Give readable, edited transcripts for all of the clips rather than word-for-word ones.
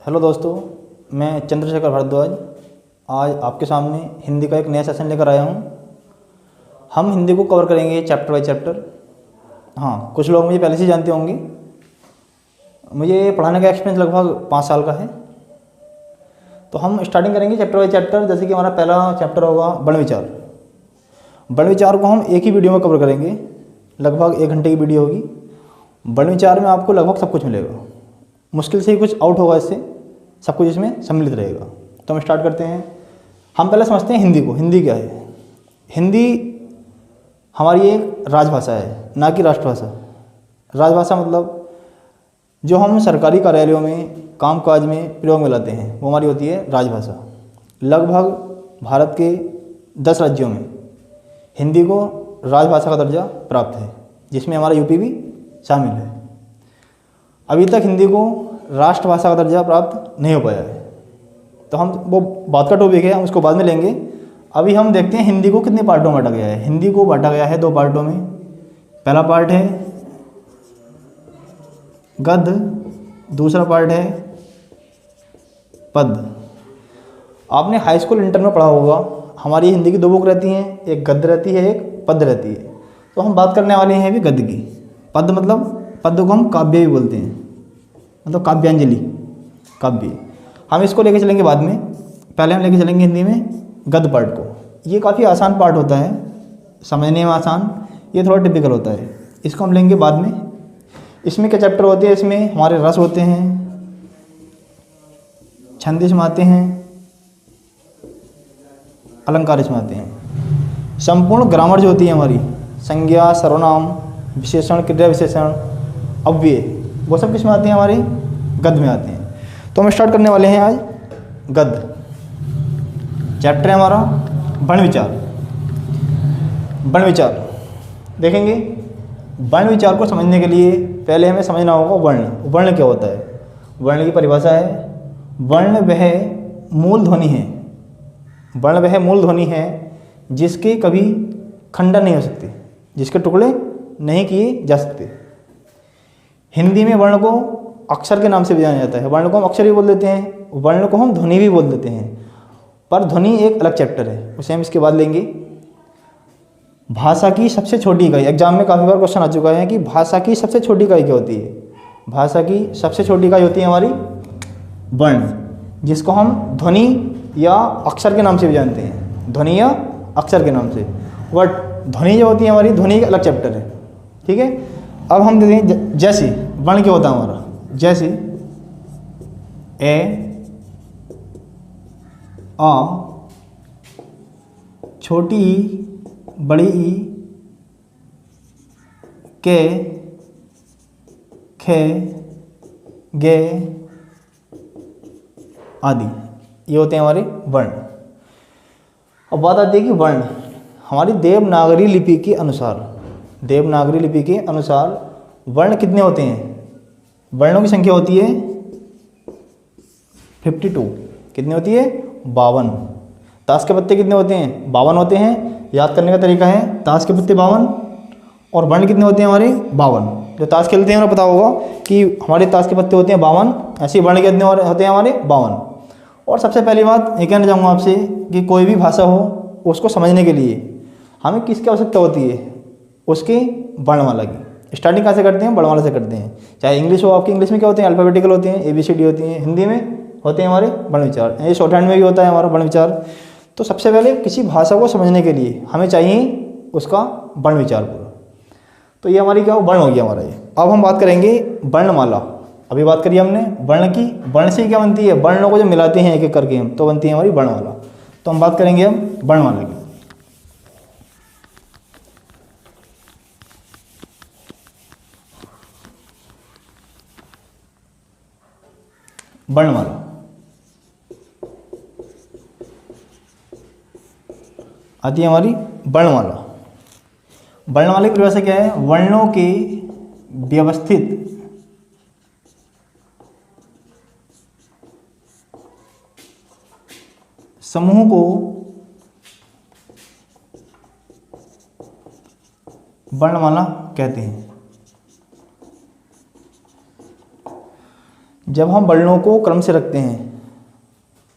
Hello दोस्तों, मैं चंद्रशेखर भारद्वाज आज आपके सामने हिंदी का एक नया सेशन लेकर आया हूँ। हम हिंदी को कवर करेंगे चैप्टर बाय चैप्टर। हाँ, कुछ लोग मुझे पहले से जानते होंगे। मुझे पढ़ाने का एक्सपीरियंस लगभग 5 साल का है। तो हम स्टार्टिंग करेंगे चैप्टर बाय चैप्टर। जैसे कि हमारा पहला चैप्टर होगा वर्ण विचार। वर्ण विचार को हम एक ही वीडियो में कवर करेंगे, लगभग 1 घंटे की वीडियो होगी। वर्ण विचार में आपको लगभग सब कुछ मिलेगा, मुश्किल से ही कुछ आउट होगा, इससे सब कुछ इसमें सम्मिलित रहेगा। तो हम स्टार्ट करते हैं। हम पहले समझते हैं हिंदी को। हिंदी क्या है? हिंदी हमारी एक राजभाषा है, ना कि राष्ट्रभाषा। राजभाषा मतलब जो हम सरकारी कार्यालयों में कामकाज में प्रयोग में लाते हैं, वो हमारी होती है राजभाषा। लगभग भारत के 10 राज्यों में हिंदी को राजभाषा का दर्जा प्राप्त है, जिसमें हमारा यूपी भी शामिल है। अभी तक हिंदी को राष्ट्रभाषा का दर्जा प्राप्त नहीं हो पाया है। तो हम वो बात का टॉपिक है, हम उसको बाद में लेंगे। अभी हम देखते हैं हिंदी को कितने पार्टों में बांटा गया है। हिंदी को बांटा गया है 2 पार्टों में। पहला पार्ट है गद्य, दूसरा पार्ट है पद्य। आपने हाई स्कूल इंटर में पढ़ा होगा, हमारी हिंदी की 2 बुक रहती हैं, एक गद्य रहती है, एक पद्य रहती है। तो हम बात करने वाले हैं अभी गद्य की। पद्य मतलब, पद्य को हम काव्य भी बोलते हैं, मतलब काव्यांजलि, काव्य। हम इसको लेके चलेंगे बाद में। पहले हम लेके चलेंगे हिंदी में गद्य पार्ट को। ये काफ़ी आसान पार्ट होता है, समझने में आसान, ये थोड़ा टिपिकल होता है। इसको हम लेंगे बाद में। इसमें क्या चैप्टर होते हैं? इसमें हमारे रस होते हैं, छंद इसमें आते हैं, अलंकार इसमें आते हैं। संपूर्ण ग्रामर जो होती है हमारी, संज्ञा, सर्वनाम, विशेषण, क्रिया विशेषण, अव्यय, वो सब किस में आते हैं? हमारे गद्य में आते हैं। तो हम स्टार्ट करने वाले हैं आज गद्य। चैप्टर है हमारा वर्ण विचार। वर्ण विचार देखेंगे। वर्ण विचार को समझने के लिए पहले हमें समझना होगा वर्ण। वर्ण क्या होता है? वर्ण की परिभाषा है, वर्ण वह मूल ध्वनि है। वर्ण वह मूल ध्वनि है जिसके कभी खंडन नहीं हो सकते, जिसके टुकड़े नहीं किए जा सकते। हिंदी में वर्ण को अक्षर के नाम से भी जाना जाता है। वर्ण को हम अक्षर भी बोल देते हैं, वर्ण को हम ध्वनि भी बोल देते हैं, पर ध्वनि एक अलग चैप्टर है, उसे हम इसके बाद लेंगे। भाषा की सबसे छोटी इकाई, एग्जाम में काफ़ी बार क्वेश्चन आ चुका है कि भाषा की सबसे छोटी इकाई क्या होती है? भाषा की सबसे छोटी इकाई होती है हमारी वर्ण, जिसको हम ध्वनि या अक्षर के नाम से भी जानते हैं, ध्वनि या अक्षर के नाम से। बट ध्वनि जो होती है हमारी, ध्वनि एक अलग चैप्टर है, ठीक है। अब हम देखते हैं जैसे वर्ण क्या होता है हमारा। जैसे ए, आ, छोटी ई, बड़ी ई, के, खे, गे आदि, ये होते हैं हमारे वर्ण। अब बात आती है कि वर्ण हमारी देवनागरी लिपि के अनुसार, देवनागरी लिपि के अनुसार वर्ण कितने होते हैं? वर्णों की संख्या होती है 52। कितनी होती है? 52। ताश के पत्ते कितने होते हैं? 52 होते हैं। याद करने का तरीका है, ताश के पत्ते 52 और वर्ण कितने होते हैं हमारे? 52। जो ताश खेलते हैं उन्हें पता होगा कि हमारे ताश के पत्ते होते हैं 52, ऐसे ही वर्ण कितने होते हैं हमारे? 52। और सबसे पहली बात ये कहना चाहूँगा आपसे कि कोई भी भाषा हो, उसको समझने के लिए हमें किसकी आवश्यकता होती है? उसके वर्णमाला की। स्टार्टिंग कहाँ से करते हैं? वर्णमाला से करते हैं। चाहे इंग्लिश हो, आपकी इंग्लिश में क्या होते हैं? अल्फ़ाबेटिकल होते हैं, ABCD होती हैं। हिंदी में होते हैं हमारे वर्ण विचार। ये शॉर्ट हैंड में भी होता है हमारा वर्ण विचार। तो सबसे पहले किसी भाषा को समझने के लिए हमें चाहिए उसका वर्ण विचार पूरा। तो ये हमारी क्या वर्ण हो गया हमारा ये। अब हम बात करेंगे वर्णमाला। अभी बात करी हमने वर्ण की। वर्ण से क्या बनती है? वर्णों को जब मिलाते हैं एक एक करके हम, तो बनती है हमारी वर्णमाला। तो हम बात करेंगे हम वर्णमाला की। वर्णमाला आती है हमारी वर्णमाला। वर्णमाला की परिभाषा क्या है? वर्णों के व्यवस्थित समूह को वर्णमाला कहते हैं। जब हम वर्णों को क्रम से रखते हैं,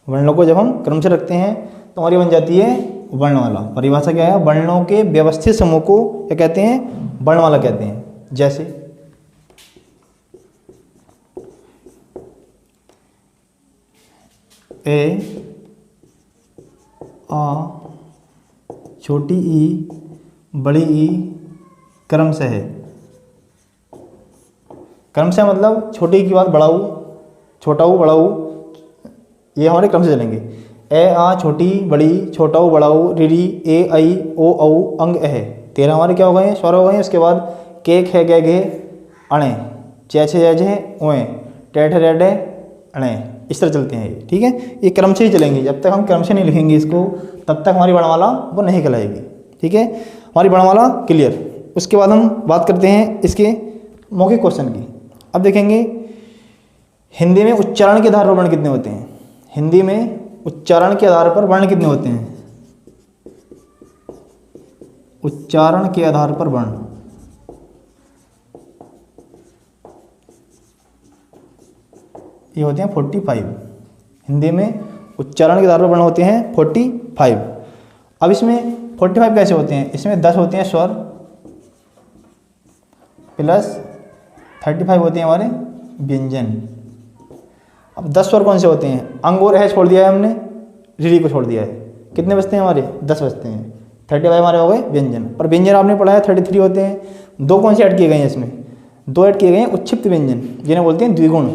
वर्णों को जब हम क्रम से रखते हैं तो हमारी बन जाती है वर्णमाला। परिभाषा क्या है? वर्णों के व्यवस्थित समूह को क्या कहते हैं? वर्णमाला कहते हैं। जैसे ए, आ, छोटी ई, बड़ी ई क्रम से है। क्रम से मतलब छोटी ई की बात बड़ा ऊ, छोटा ऊ, बड़ा ऊ, ये हमारे क्रम से चलेंगे। ए, आ, छोटी, बड़ी, छोटा ऊ, बड़ा ऊ, री री, ए, आई, ओ, औ, अंग, अह। 13 हमारे क्या हो गए? स्वर हो गए। उसके बाद के, खे, गे, घे, अणे, चे, छे, जय, झे, ओए, टे, ठे, रे, डे, अणे। इस तरह चलते हैं ये, ठीक है। ये क्रम से ही चलेंगे। जब तक हम क्रम से नहीं लिखेंगे इसको तब तक हमारी वर्णमाला वो नहीं कहलाएगी, ठीक है। हमारी वर्णमाला क्लियर। उसके बाद हम बात करते हैं इसके मौखिक क्वेश्चन की। अब देखेंगे हिंदी में उच्चारण के आधार पर वर्ण कितने होते हैं। हिंदी में उच्चारण के आधार पर वर्ण कितने होते हैं? उच्चारण के आधार पर वर्ण ये होते हैं 45। हिंदी में उच्चारण के आधार पर वर्ण होते हैं 45। अब इसमें 45 कैसे होते हैं? इसमें 10 होते हैं स्वर प्लस 35 होते हैं हमारे व्यंजन। अब 10 स्वर कौन से होते हैं? अंग और है छोड़ दिया है हमने, री को छोड़ दिया है। कितने बचते हैं हमारे? 10 बचते हैं। 35 हमारे हो गए व्यंजन। पर व्यंजन आपने पढ़ा है 33 होते हैं। 2 कौन से ऐड किए गए हैं इसमें? 2 ऐड किए गए हैं उच्छिप्त व्यंजन, जिन्हें बोलते हैं द्विगुण।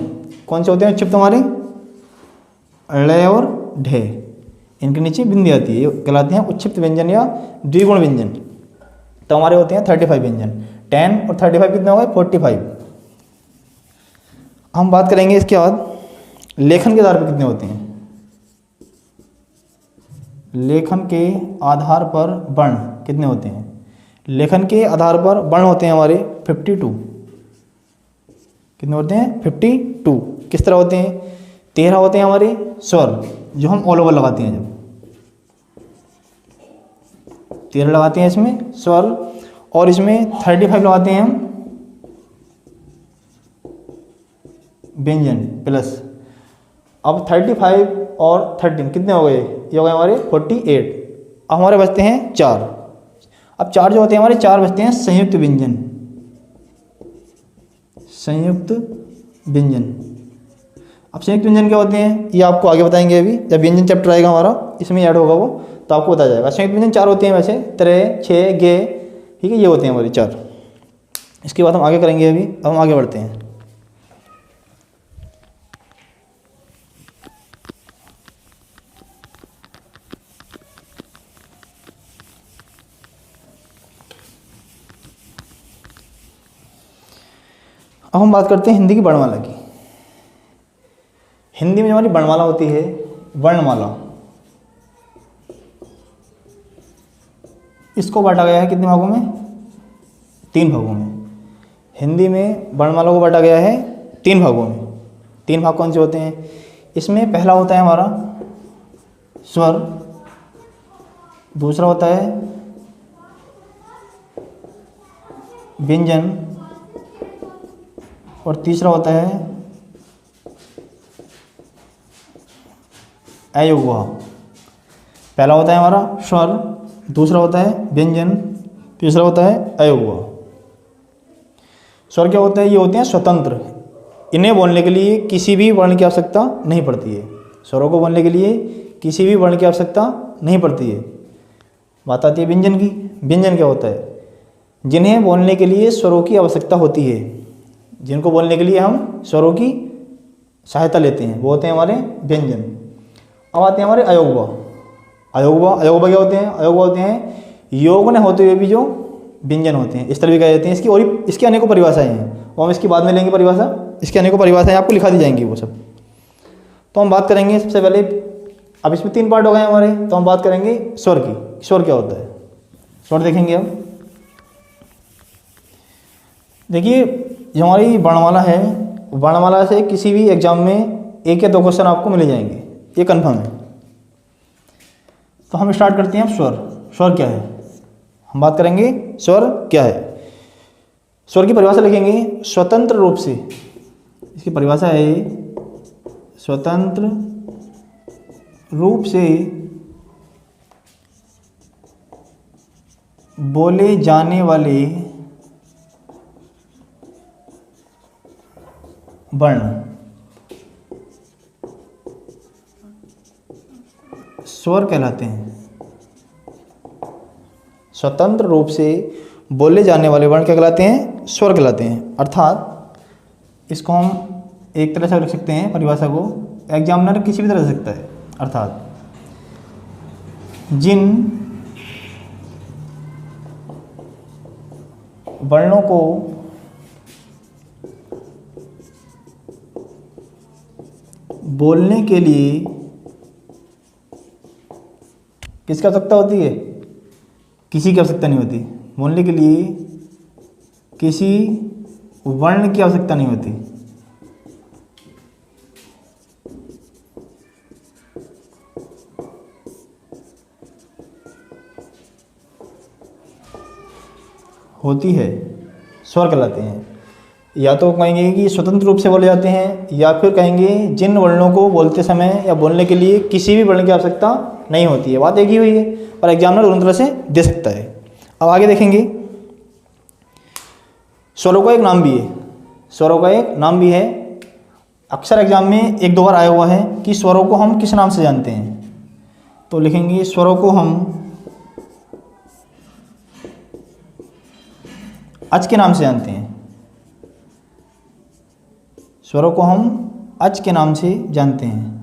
कौन से होते हैं उच्छिप्त हमारे? ळ और ढे, इनके नीचे बिंदी आती है, ये कहलाते हैं उच्छिप्त व्यंजन या द्विगुण व्यंजन। तो हमारे होते हैं 35 व्यंजन। 10 और 35 कितने हो गए? 45। हम बात करेंगे इसके बाद लेखन के आधार पर कितने होते हैं। लेखन के आधार पर वर्ण कितने होते हैं? लेखन के आधार पर वर्ण होते हैं हमारे 52। कितने होते हैं? 52। किस तरह होते हैं? 13 होते हैं हमारे स्वर, जो हम ऑल ओवर लगाते हैं। जब 13 लगाते हैं इसमें स्वर, और इसमें 35 लगाते हैं हम व्यंजन प्लस। अब 35 और 13 कितने हो गए? ये हो गए हमारे 48। अब हमारे बचते हैं 4। अब 4 जो होते हैं हमारे 4 बचते हैं संयुक्त व्यंजन। संयुक्त व्यंजन। अब संयुक्त व्यंजन क्या होते हैं ये आपको आगे बताएंगे। अभी जब व्यंजन चैप्टर आएगा हमारा, इसमें ऐड होगा वो, तो आपको बताया जाएगा। संयुक्त व्यंजन 4 होते हैं वैसे, त्रे, छे, गे, ठीक है, ये होते हैं हमारे 4। इसके बाद हम आगे करेंगे। अभी अब हम आगे बढ़ते हैं। अब हम बात करते हैं हिंदी की वर्णमाला की। हिंदी में हमारी वर्णमाला होती है वर्णमाला। इसको बांटा गया है कितने भागों में? 3 भागों में। हिंदी में वर्णमाला को बांटा गया है 3 भागों में। 3 भाग कौन से होते हैं? इसमें पहला होता है हमारा स्वर, दूसरा होता है व्यंजन, और तीसरा होता है अयोगवा। पहला होता है हमारा स्वर, दूसरा होता है व्यंजन, तीसरा होता है अयोगवा। स्वर क्या होता है? ये होते हैं स्वतंत्र। इन्हें बोलने के लिए किसी भी वर्ण की आवश्यकता नहीं पड़ती है। स्वरों को बोलने के लिए किसी भी वर्ण की आवश्यकता नहीं पड़ती है। बात आती है व्यंजन की। व्यंजन क्या होता है? जिन्हें बोलने के लिए स्वरों की आवश्यकता होती है, जिनको बोलने के लिए हम स्वरों की सहायता लेते हैं, वो होते हैं हमारे व्यंजन। अब आते हैं हमारे अयोगवा। अयोगवा क्या होते हैं? अयोगवा होते हैं योग न होते हुए भी जो व्यंजन होते हैं, इस तरह भी कह जाते हैं। इसकी और इसकी अनेकों परिभाषाएं हैं, वो हम इसकी बाद में लेंगे परिभाषा। इसकी अनेकों परिभाषाएं आपको लिखा दी जाएंगी वो सब। तो हम बात करेंगे सबसे पहले, अब इसमें 3 पार्ट हो गए हमारे, तो हम बात करेंगे स्वर की। स्वर क्या होता है? स्वर देखेंगे हम। देखिए जो हमारी वर्णमाला है, वर्णमाला से किसी भी एग्जाम में 1 या 2 क्वेश्चन आपको मिल जाएंगे, ये कन्फर्म है। तो हम स्टार्ट करते हैं स्वर। स्वर क्या है? हम बात करेंगे स्वर क्या है। स्वर की परिभाषा लिखेंगे स्वतंत्र रूप से। इसकी परिभाषा है स्वतंत्र रूप से बोले जाने वाले वर्ण स्वर कहलाते हैं। स्वतंत्र रूप से बोले जाने वाले वर्ण क्या कहलाते हैं? स्वर कहलाते हैं। अर्थात इसको हम एक तरह से लिख सकते हैं, परिभाषा को एग्जामिनर किसी भी तरह से सकता है। अर्थात जिन वर्णों को बोलने के लिए किसकी आवश्यकता होती है? किसी की आवश्यकता नहीं होती। बोलने के लिए किसी वर्ण की आवश्यकता नहीं होती। होती है, स्वर कहलाते हैं। या तो कहेंगे कि स्वतंत्र रूप से बोले जाते हैं, या फिर कहेंगे जिन वर्णों को बोलते समय या बोलने के लिए किसी भी वर्ण की आवश्यकता नहीं होती है। बात एक ही हुई है, पर एग्जामिनर दोनों तरह से दे सकता है। अब आगे देखेंगे, स्वरों का एक नाम भी है। स्वरों का एक नाम भी है। अक्सर एग्जाम में एक दो बार आया हुआ है कि स्वरों को हम किस नाम से जानते हैं। तो लिखेंगे स्वरों को हम अच के नाम से जानते हैं। स्वरों को हम अच के नाम से जानते हैं।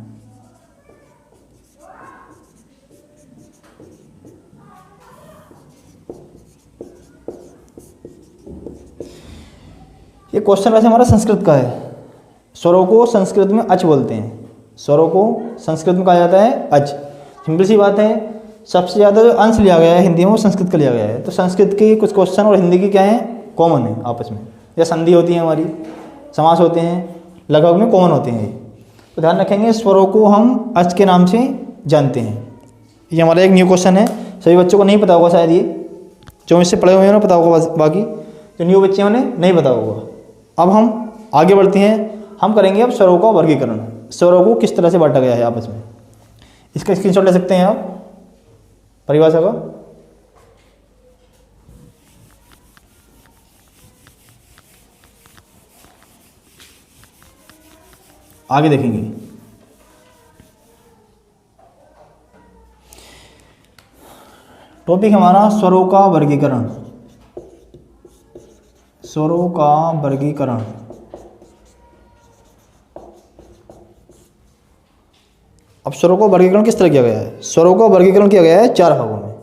ये क्वेश्चन वैसे हमारा संस्कृत का है। स्वरों को संस्कृत में अच बोलते हैं। स्वरों को संस्कृत में कहा जाता है अच। सिंपल सी बात है, सबसे ज़्यादा जो अंश लिया गया है हिंदी में वो संस्कृत का लिया गया है। तो संस्कृत के कुछ क्वेश्चन और हिंदी की क्या है, कॉमन है आपस में। या संधि होती है हमारी, समास होते हैं, लगभग में कॉमन होते हैं। तो ध्यान रखेंगे, स्वरों को हम अच के नाम से जानते हैं। ये हमारा एक न्यू क्वेश्चन है। सभी बच्चों को नहीं पता होगा शायद, ये जो इससे पढ़े हुए हैं उन्हें पता होगा, बाकी जो न्यू बच्चे हैं उन्हें नहीं पता होगा। अब हम आगे बढ़ते हैं। हम करेंगे अब स्वरों का वर्गीकरण। स्वरों को किस तरह से बांटा गया है आपस में, इसका स्क्रीनशॉट ले सकते हैं आप परिभाषा का। आगे देखेंगे, टॉपिक हमारा स्वरों का वर्गीकरण। स्वरों का वर्गीकरण। अब स्वरों का वर्गीकरण किस तरह किया गया है? स्वरों का वर्गीकरण किया गया है 4 भागों में।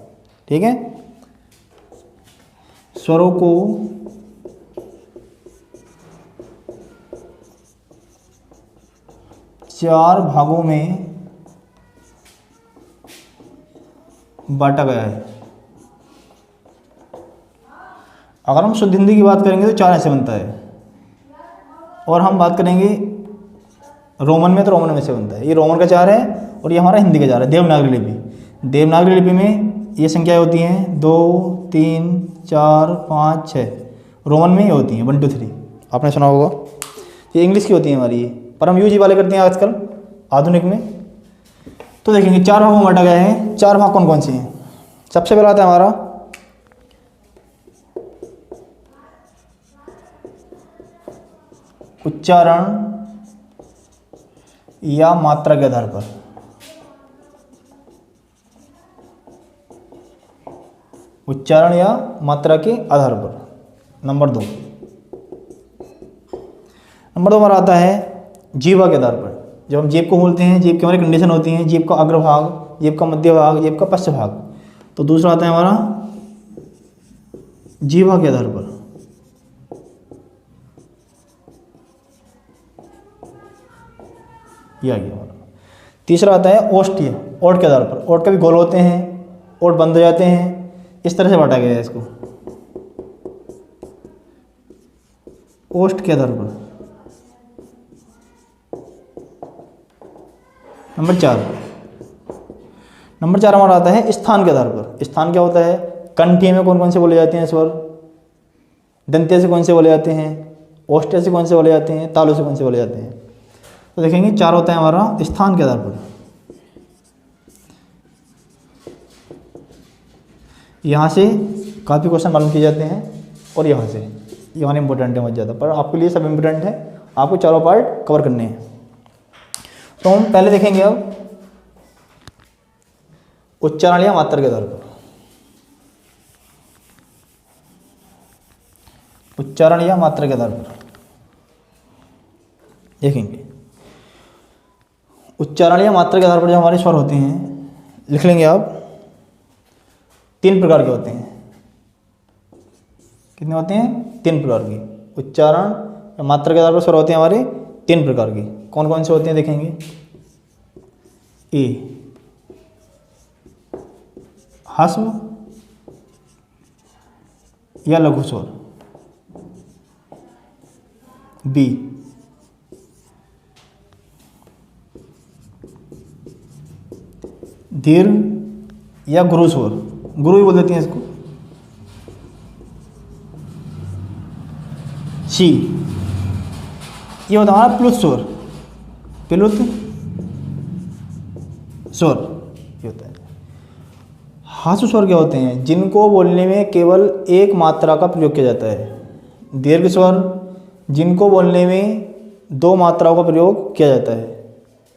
ठीक है, स्वरों को चार भागों में बांटा गया है। अगर हम शुद्ध हिंदी की बात करेंगे तो 4 ऐसे बनता है, और हम बात करेंगे रोमन में तो रोमन में से बनता है। ये रोमन का 4 है और ये हमारा हिंदी का 4 है। देवनागरी लिपि, देवनागरी लिपि में ये संख्याएं होती हैं 2 3 4 5 6। रोमन में ये होती हैं 1 2 3, आपने सुना होगा। ये इंग्लिश की होती है हमारी, पर हम यूज वाले करते हैं आजकल आधुनिक में। तो देखेंगे 4 भागों में बांटा गया है। 4 भाग कौन कौन से हैं? सबसे पहला आता है हमारा उच्चारण या मात्रा के आधार पर। उच्चारण या मात्रा के आधार पर। नंबर 2 हमारा आता है जीवा के आधार पर। जब हम जीभ को बोलते हैं, जीभ की हमारी कंडीशन होती है, जीभ का अग्रभाग, जीभ का मध्य भाग, जीभ का पश्च भाग। तो दूसरा आता है हमारा जीवा के आधार पर। यह आ गया हमारा। तीसरा आता है ओष्ठीय, ओठ के आधार पर। ओठ कभी गोल होते हैं, ओठ बंद हो जाते हैं, इस तरह से बांटा गया है इसको, ओष्ठ के आधार पर। नंबर 4 हमारा आता है स्थान के आधार पर। स्थान क्या होता है? कंठीय में कौन कौन से बोले जाते हैं स्वर, दंत्य से कौन से बोले जाते हैं, ओष्ठ्य से कौन से बोले जाते हैं, तालु से कौन से बोले जाते हैं। तो देखेंगे 4 होता है हमारा स्थान के आधार पर। यहाँ से काफ़ी क्वेश्चन मालूम किए जाते हैं और यहाँ से, ये वन इंपॉर्टेंट है बहुत ज़्यादा, पर आपके लिए सब इम्पोर्टेंट है, आपको चारों पार्ट कवर करने हैं। तो हम पहले देखेंगे अब उच्चारण या मात्रा के आधार पर। उच्चारण या मात्रा के आधार पर देखेंगे। उच्चारण या मात्रा के आधार पर जो हमारे स्वर होते हैं, लिख लेंगे आप, 3 प्रकार के होते हैं। कितने होते हैं? 3 प्रकार के। उच्चारण या मात्रा के आधार पर स्वर होते हैं हमारे 3 प्रकार के। कौन कौन से होते हैं देखेंगे। ए ह्रस्व या लघु स्वर, बी दीर्घ या गुरु स्वर, गुरु भी बोल देती हैं इसको, सी ये होता है हमारा प्लुत स्वर, प्लुत स्वर ये होता है। ह्रस्व स्वर क्या होते हैं? जिनको बोलने में केवल एक मात्रा का प्रयोग किया जाता है। दीर्घ स्वर जिनको बोलने में 2 मात्राओं का प्रयोग किया जाता है।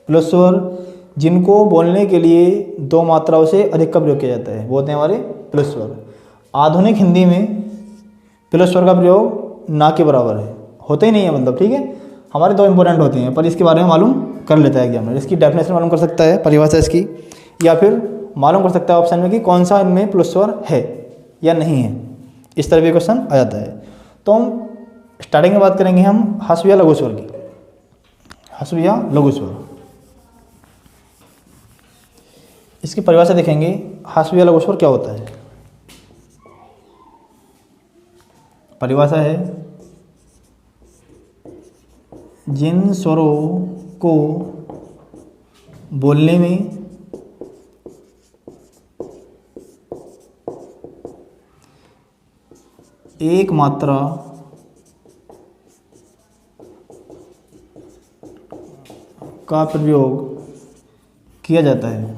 प्लुत स्वर जिनको बोलने के लिए 2 मात्राओं से अधिक का प्रयोग किया जाता है, वो होते हैं हमारे प्लुत स्वर। आधुनिक हिंदी में प्लुत स्वर का प्रयोग ना के बराबर है, होते ही नहीं है, मतलब ठीक है। हमारे 2 इंपॉर्टेंट होते हैं, पर इसके बारे में मालूम कर लेता है एग्जामिनर। इसकी डेफिनेशन मालूम कर सकता है, परिभाषा इसकी, या फिर मालूम कर सकता है ऑप्शन में कि कौन सा इनमें प्लुत स्वर है या नहीं है। इस तरह भी क्वेश्चन आ जाता है। तो हम स्टार्टिंग में बात करेंगे हम ह्रस्व या लघु स्वर की। ह्रस्व या लघु स्वर, इसकी परिभाषा देखेंगे। ह्रस्व या लघु स्वर क्या होता है? परिभाषा है जिन स्वरों को बोलने में एक मात्रा का प्रयोग किया जाता है,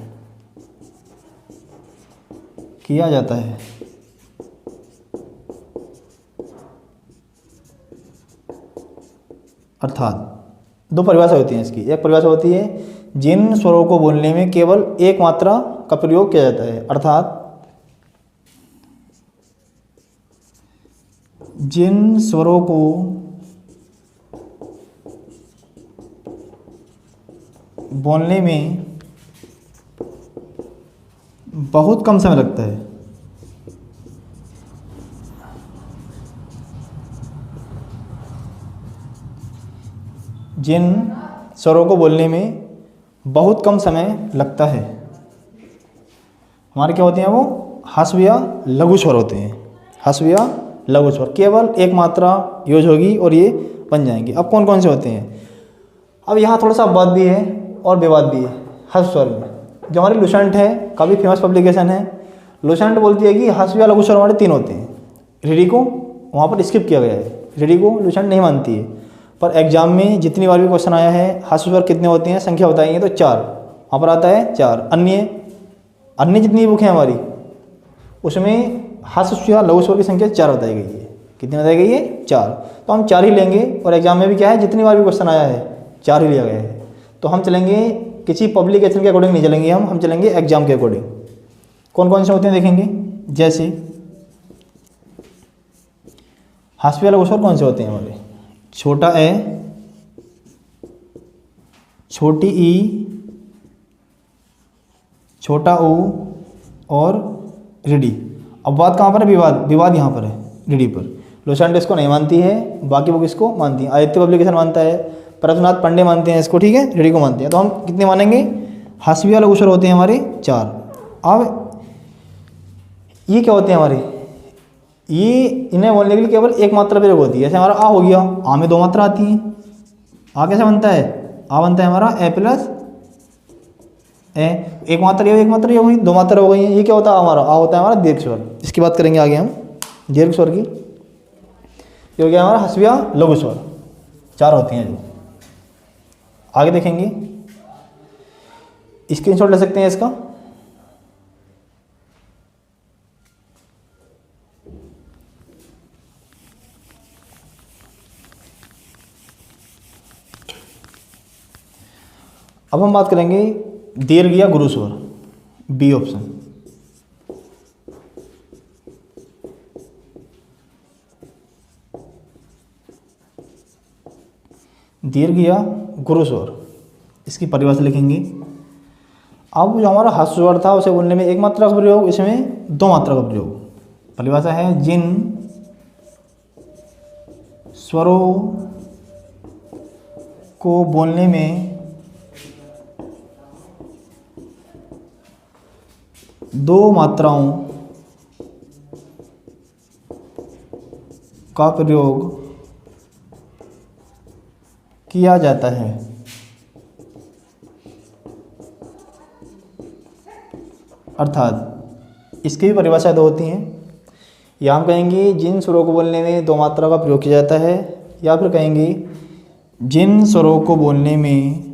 अर्थात 2 परिभाषा होती हैं इसकी। एक परिभाषा होती है जिन स्वरों को बोलने में केवल एक मात्रा का प्रयोग किया जाता है, अर्थात जिन स्वरों को बोलने में बहुत कम समय लगता है। जिन स्वरों को बोलने में बहुत कम समय लगता है, हमारे क्या होते हैं वो? ह्रस्व या लघु स्वर होते हैं। ह्रस्व या लघु स्वर, केवल एक मात्रा यूज होगी और ये बन जाएंगे। अब कौन कौन से होते हैं? अब यहाँ थोड़ा सा अपवाद भी है और विवाद भी है ह्रस्व स्वर में। जो हमारी लुसेंट है, काफ़ी फेमस पब्लिकेशन है, लुसेंट बोलती है कि ह्रस्व या लघु स्वर हमारे 3 होते हैं। रीडी को वहाँ पर स्किप किया गया है, रीडी को लुसेंट नहीं मानती है। पर एग्जाम में जितनी बार भी क्वेश्चन आया है ह्रस्व स्वर कितने होते हैं, संख्या बताएंगे तो 4, वहाँ पर आता है 4। अन्य जितनी बुक है हमारी उसमें ह्रस्व या लघु स्वर की संख्या 4 बताई गई है। कितनी बताई गई है? 4। तो हम 4 ही लेंगे, और एग्जाम में भी क्या है, जितनी बार भी क्वेश्चन आया है 4 ही लिया गया है। तो हम चलेंगे किसी पब्लिकेशन के अकॉर्डिंग नहीं चलेंगे, हम चलेंगे एग्जाम के अकॉर्डिंग। कौन कौन से होते हैं देखेंगे। जैसे ह्रस्व या लघु स्वर कौन से होते हैं हमारे? छोटा ए, छोटी ई, छोटा ओ और रीडी। अब बात कहाँ पर है? विवाद यहाँ पर है रीडी पर। लुसेंट इसको नहीं मानती है, बाकी बुक इसको मानती है। आदित्य पब्लिकेशन मानता है, परतनाथ पांडे मानते हैं इसको, ठीक है, रीडी को मानते हैं। तो हम कितने मानेंगे? ह्रस्व या लघु स्वर होते हैं हमारे 4। अब ये क्या होते हैं हमारे? ये इन्हें बोलने के लिए केवल एक मात्रा प्रयोग होती है। जैसे हमारा आ हो गया, आ में 2 मात्रा आती हैं। आ कैसे बनता है? आ बनता है हमारा ए प्लस ए, एक मात्रा ये हो गई, 2 मात्रा हो गई है। ये क्या होता है हमारा? आ होता है हमारा दीर्घ स्वर। इसकी बात करेंगे आगे हम दीर्घ स्वर की। ये हो गया हमारा ह्रस्व या लघु स्वर, 4 होती हैं जो। आगे देखेंगे, स्क्रीनशॉट ले सकते हैं इसका। अब हम बात करेंगे दीर्घ या गुरु स्वर, बी ऑप्शन। दीर्घ या गुरु स्वर, इसकी परिभाषा लिखेंगे। अब जो हमारा ह्रस्व स्वर था उसे बोलने में एक मात्रा का प्रयोग, इसमें दो मात्रा का प्रयोग। परिभाषा है जिन स्वरों को बोलने में दो मात्राओं का प्रयोग किया जाता है, अर्थात इसकी भी परिभाषा दो होती हैं। या हम कहेंगे जिन स्वरों को बोलने में दो मात्रा का प्रयोग किया जाता है, या फिर कहेंगे जिन स्वरों को बोलने में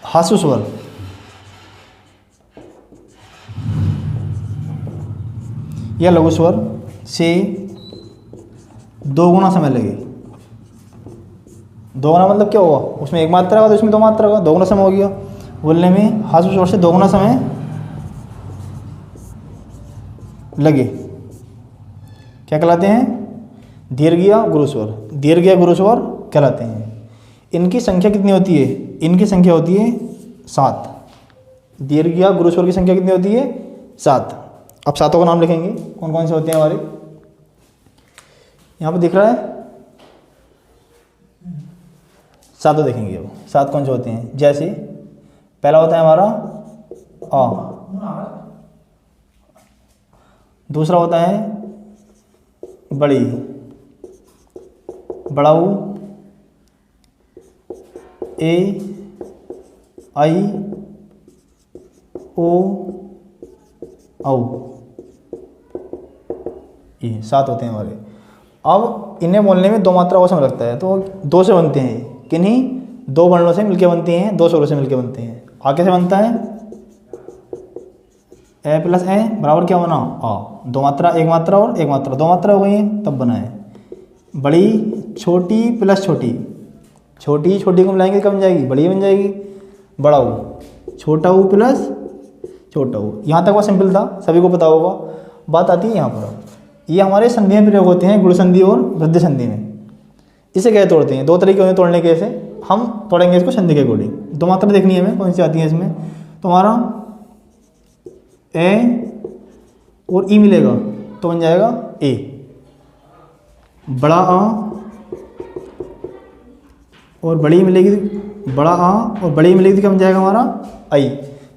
ह्रस्व स्वर या लघु स्वर से दो गुना समय लगे। दो गुना मतलब क्या हुआ, उसमें एक मात्रा का तो इसमें दो मात्रा का, दो गुना समय हो गया। बोलने में ह्रस्व स्वर से दो गुना समय लगे, क्या कहलाते हैं? दीर्घ या गुरु स्वर। दीर्घ या गुरु स्वर कहलाते हैं। इनकी संख्या कितनी होती है? इनकी संख्या होती है 7। दीर्घ या गुरु स्वर की संख्या कितनी होती है? 7। अब सातों का नाम लिखेंगे, कौन कौन से होते हैं हमारे। यहाँ पे दिख रहा है, सातों देखेंगे। अब 7 कौन से होते हैं, जैसे पहला होता है हमारा अ, दूसरा होता है बड़ी, बड़ाऊ, ए, आई, ओ, औ। ये 7 होते हैं हमारे। अब इन्हें बोलने में दो मात्रा का समय लगता है, तो दो से बनते हैं। किन्हीं दो वर्णों से मिलके बनते हैं, दो स्वरों से मिलके बनते हैं। आगे से बनता है ए प्लस ए बराबर क्या बना? आ। दो मात्रा, एक मात्रा और एक मात्रा, दो मात्रा हो गई है तब बना है। बड़ी छोटी प्लस छोटी, छोटी छोटी को मिलाएंगे कब बन जाएगी? बड़ी बन जाएगी। बड़ा ऊ, छोटा ऊ प्लस छोटा ऊ। यहाँ तक वह सिंपल था, सभी को पता होगा। बात आती है यहाँ पर, ये हमारे संधि में प्रयोग होते हैं, गुण संधि और वृद्धि संधि में। इसे कैसे तोड़ते हैं? दो तरीके होते हैं तोड़ने के। ऐसे हम तोड़ेंगे इसको संधि के अकॉर्डिंग। दो मात्रा देखनी है हमें कौन सी आती है इसमें। तो हमारा ए और ई मिलेगा तो बन जाएगा ए। बड़ा आ और बड़ी मिलेगी, बड़ा आ और बड़ी मिलेगी तो क्या बन जाएगा हमारा? आई।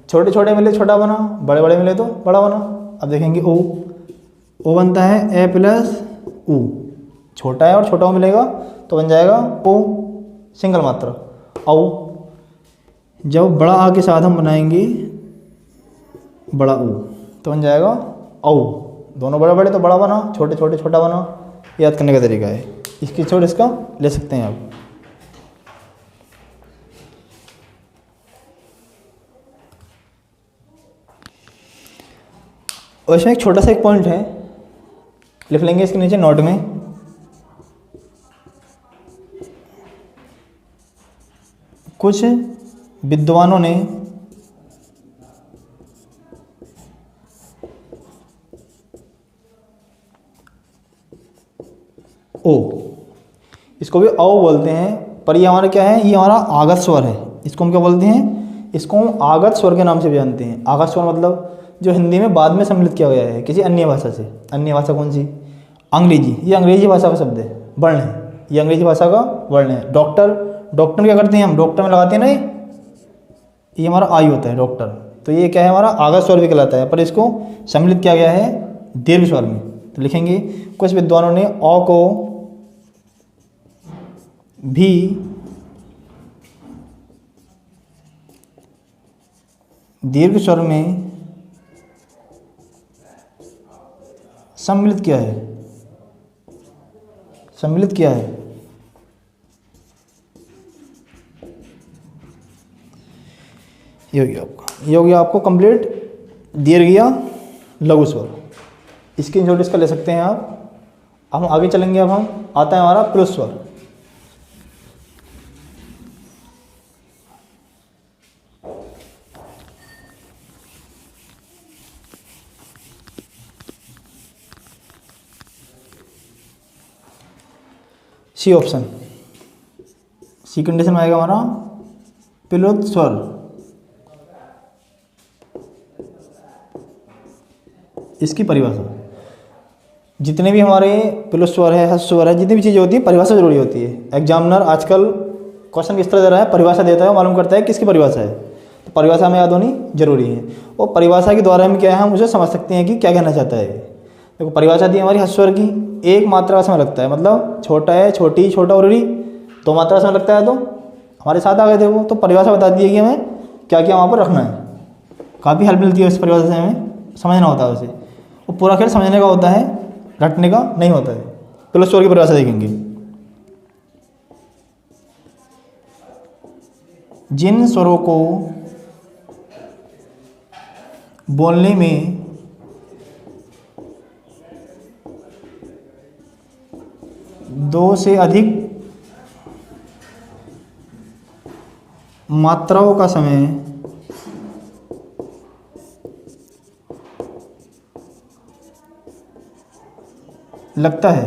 छोटे छोटे मिले छोटा बना, बड़े बड़े मिले तो बड़ा बना। अब देखेंगे ओ, ओ बनता है ए प्लस ऊ। छोटा है और छोटा ओ मिलेगा तो बन जाएगा ओ, सिंगल मात्रा औ। जब बड़ा आ के साथ हम बनाएंगे बड़ा ऊ तो बन जाएगा औ। दोनों बड़े बड़े तो बड़ा बना, छोटे छोटे छोटा बना। याद करने का तरीका है। इसकी छोड़ इसका ले सकते हैं आप। और इसमें एक छोटा सा एक पॉइंट है, लिख लेंगे इसके नीचे नोट में। कुछ विद्वानों ने ओ, इसको भी औ बोलते हैं, पर ये हमारा क्या है? ये हमारा आगत स्वर है। इसको हम क्या बोलते हैं? इसको हम आगत स्वर के नाम से भी जानते हैं। आगत स्वर मतलब जो हिंदी में बाद में सम्मिलित किया गया है किसी अन्य भाषा से। अन्य भाषा कौन सी? अंग्रेजी। ये अंग्रेजी भाषा का शब्द है, वर्ण है। ये अंग्रेजी भाषा का वर्ण है। डॉक्टर, डॉक्टर क्या करते हैं हम? डॉक्टर में लगाते हैं ना, ये हमारा आई होता है डॉक्टर। तो ये क्या है? हमारा आगत स्वर भी कहलाता है, पर इसको सम्मिलित किया गया है दीर्घ स्वर में। तो लिखेंगे कुछ विद्वानों ने औ को भी दीर्घ स्वर में सम्मिलित क्या है? सम्मिलित क्या है? ये हो गया आपको कंप्लीट दीर्घ लघु स्वर। इसकी स्क्रीनशॉट इसका ले सकते हैं आप। हम आगे चलेंगे। अब हम आता है हमारा प्लुत स्वर। सी ऑप्शन, सी कंडीशन में आएगा हमारा प्लुत स्वर। इसकी परिभाषा, जितने भी हमारे प्लुत स्वर है, ह्रस्व स्वर है, जितनी भी चीज़ें होती है, परिभाषा जरूरी होती है। एग्जामिनर आजकल क्वेश्चन किस तरह दे रहा है, परिभाषा देता है, मालूम करता है किसकी परिभाषा है, तो परिभाषा हमें याद होनी जरूरी है। और परिभाषा के द्वारा हम क्या है, हम उसे समझ सकते हैं कि क्या कहना चाहता है। देखो परिभाषा दी हमारी ह्रस्व स्वर की, एक मात्रा का समय लगता है, मतलब छोटा है, छोटी, छोटा और री, दो मात्रा का समय लगता है। तो हमारे साथ आ गए थे वो, तो परिभाषा बता दी है कि हमें क्या क्या वहाँ पर रखना है। काफ़ी हेल्प मिलती है उस परिभाषा से, हमें समझना होता है उसे। वो पूरा खेल समझने का होता है, रटने का नहीं होता है। प्लुत स्वर की परिभाषा देखेंगे। जिन स्वरों को बोलने में दो से अधिक मात्राओं का समय लगता है,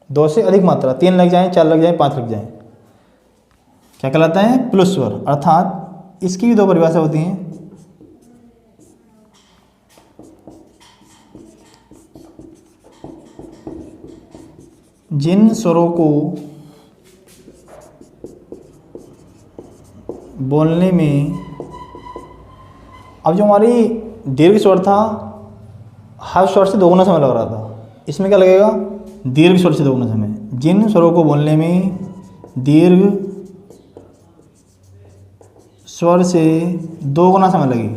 दो से अधिक मात्रा, 3 लग जाएं, 4 लग जाएं, 5 लग जाएं, क्या कहलाता है, प्लुत स्वर। अर्थात इसकी भी 2 परिभाषा होती हैं। जिन स्वरों को बोलने में, अब जो हमारी दीर्घ स्वर था, ह्रस्व स्वर से 2 गुना समय लग रहा था, इसमें क्या लगेगा, दीर्घ स्वर से 2 गुना समय। जिन स्वरों को बोलने में दीर्घ स्वर से 2 गुना समय लगे,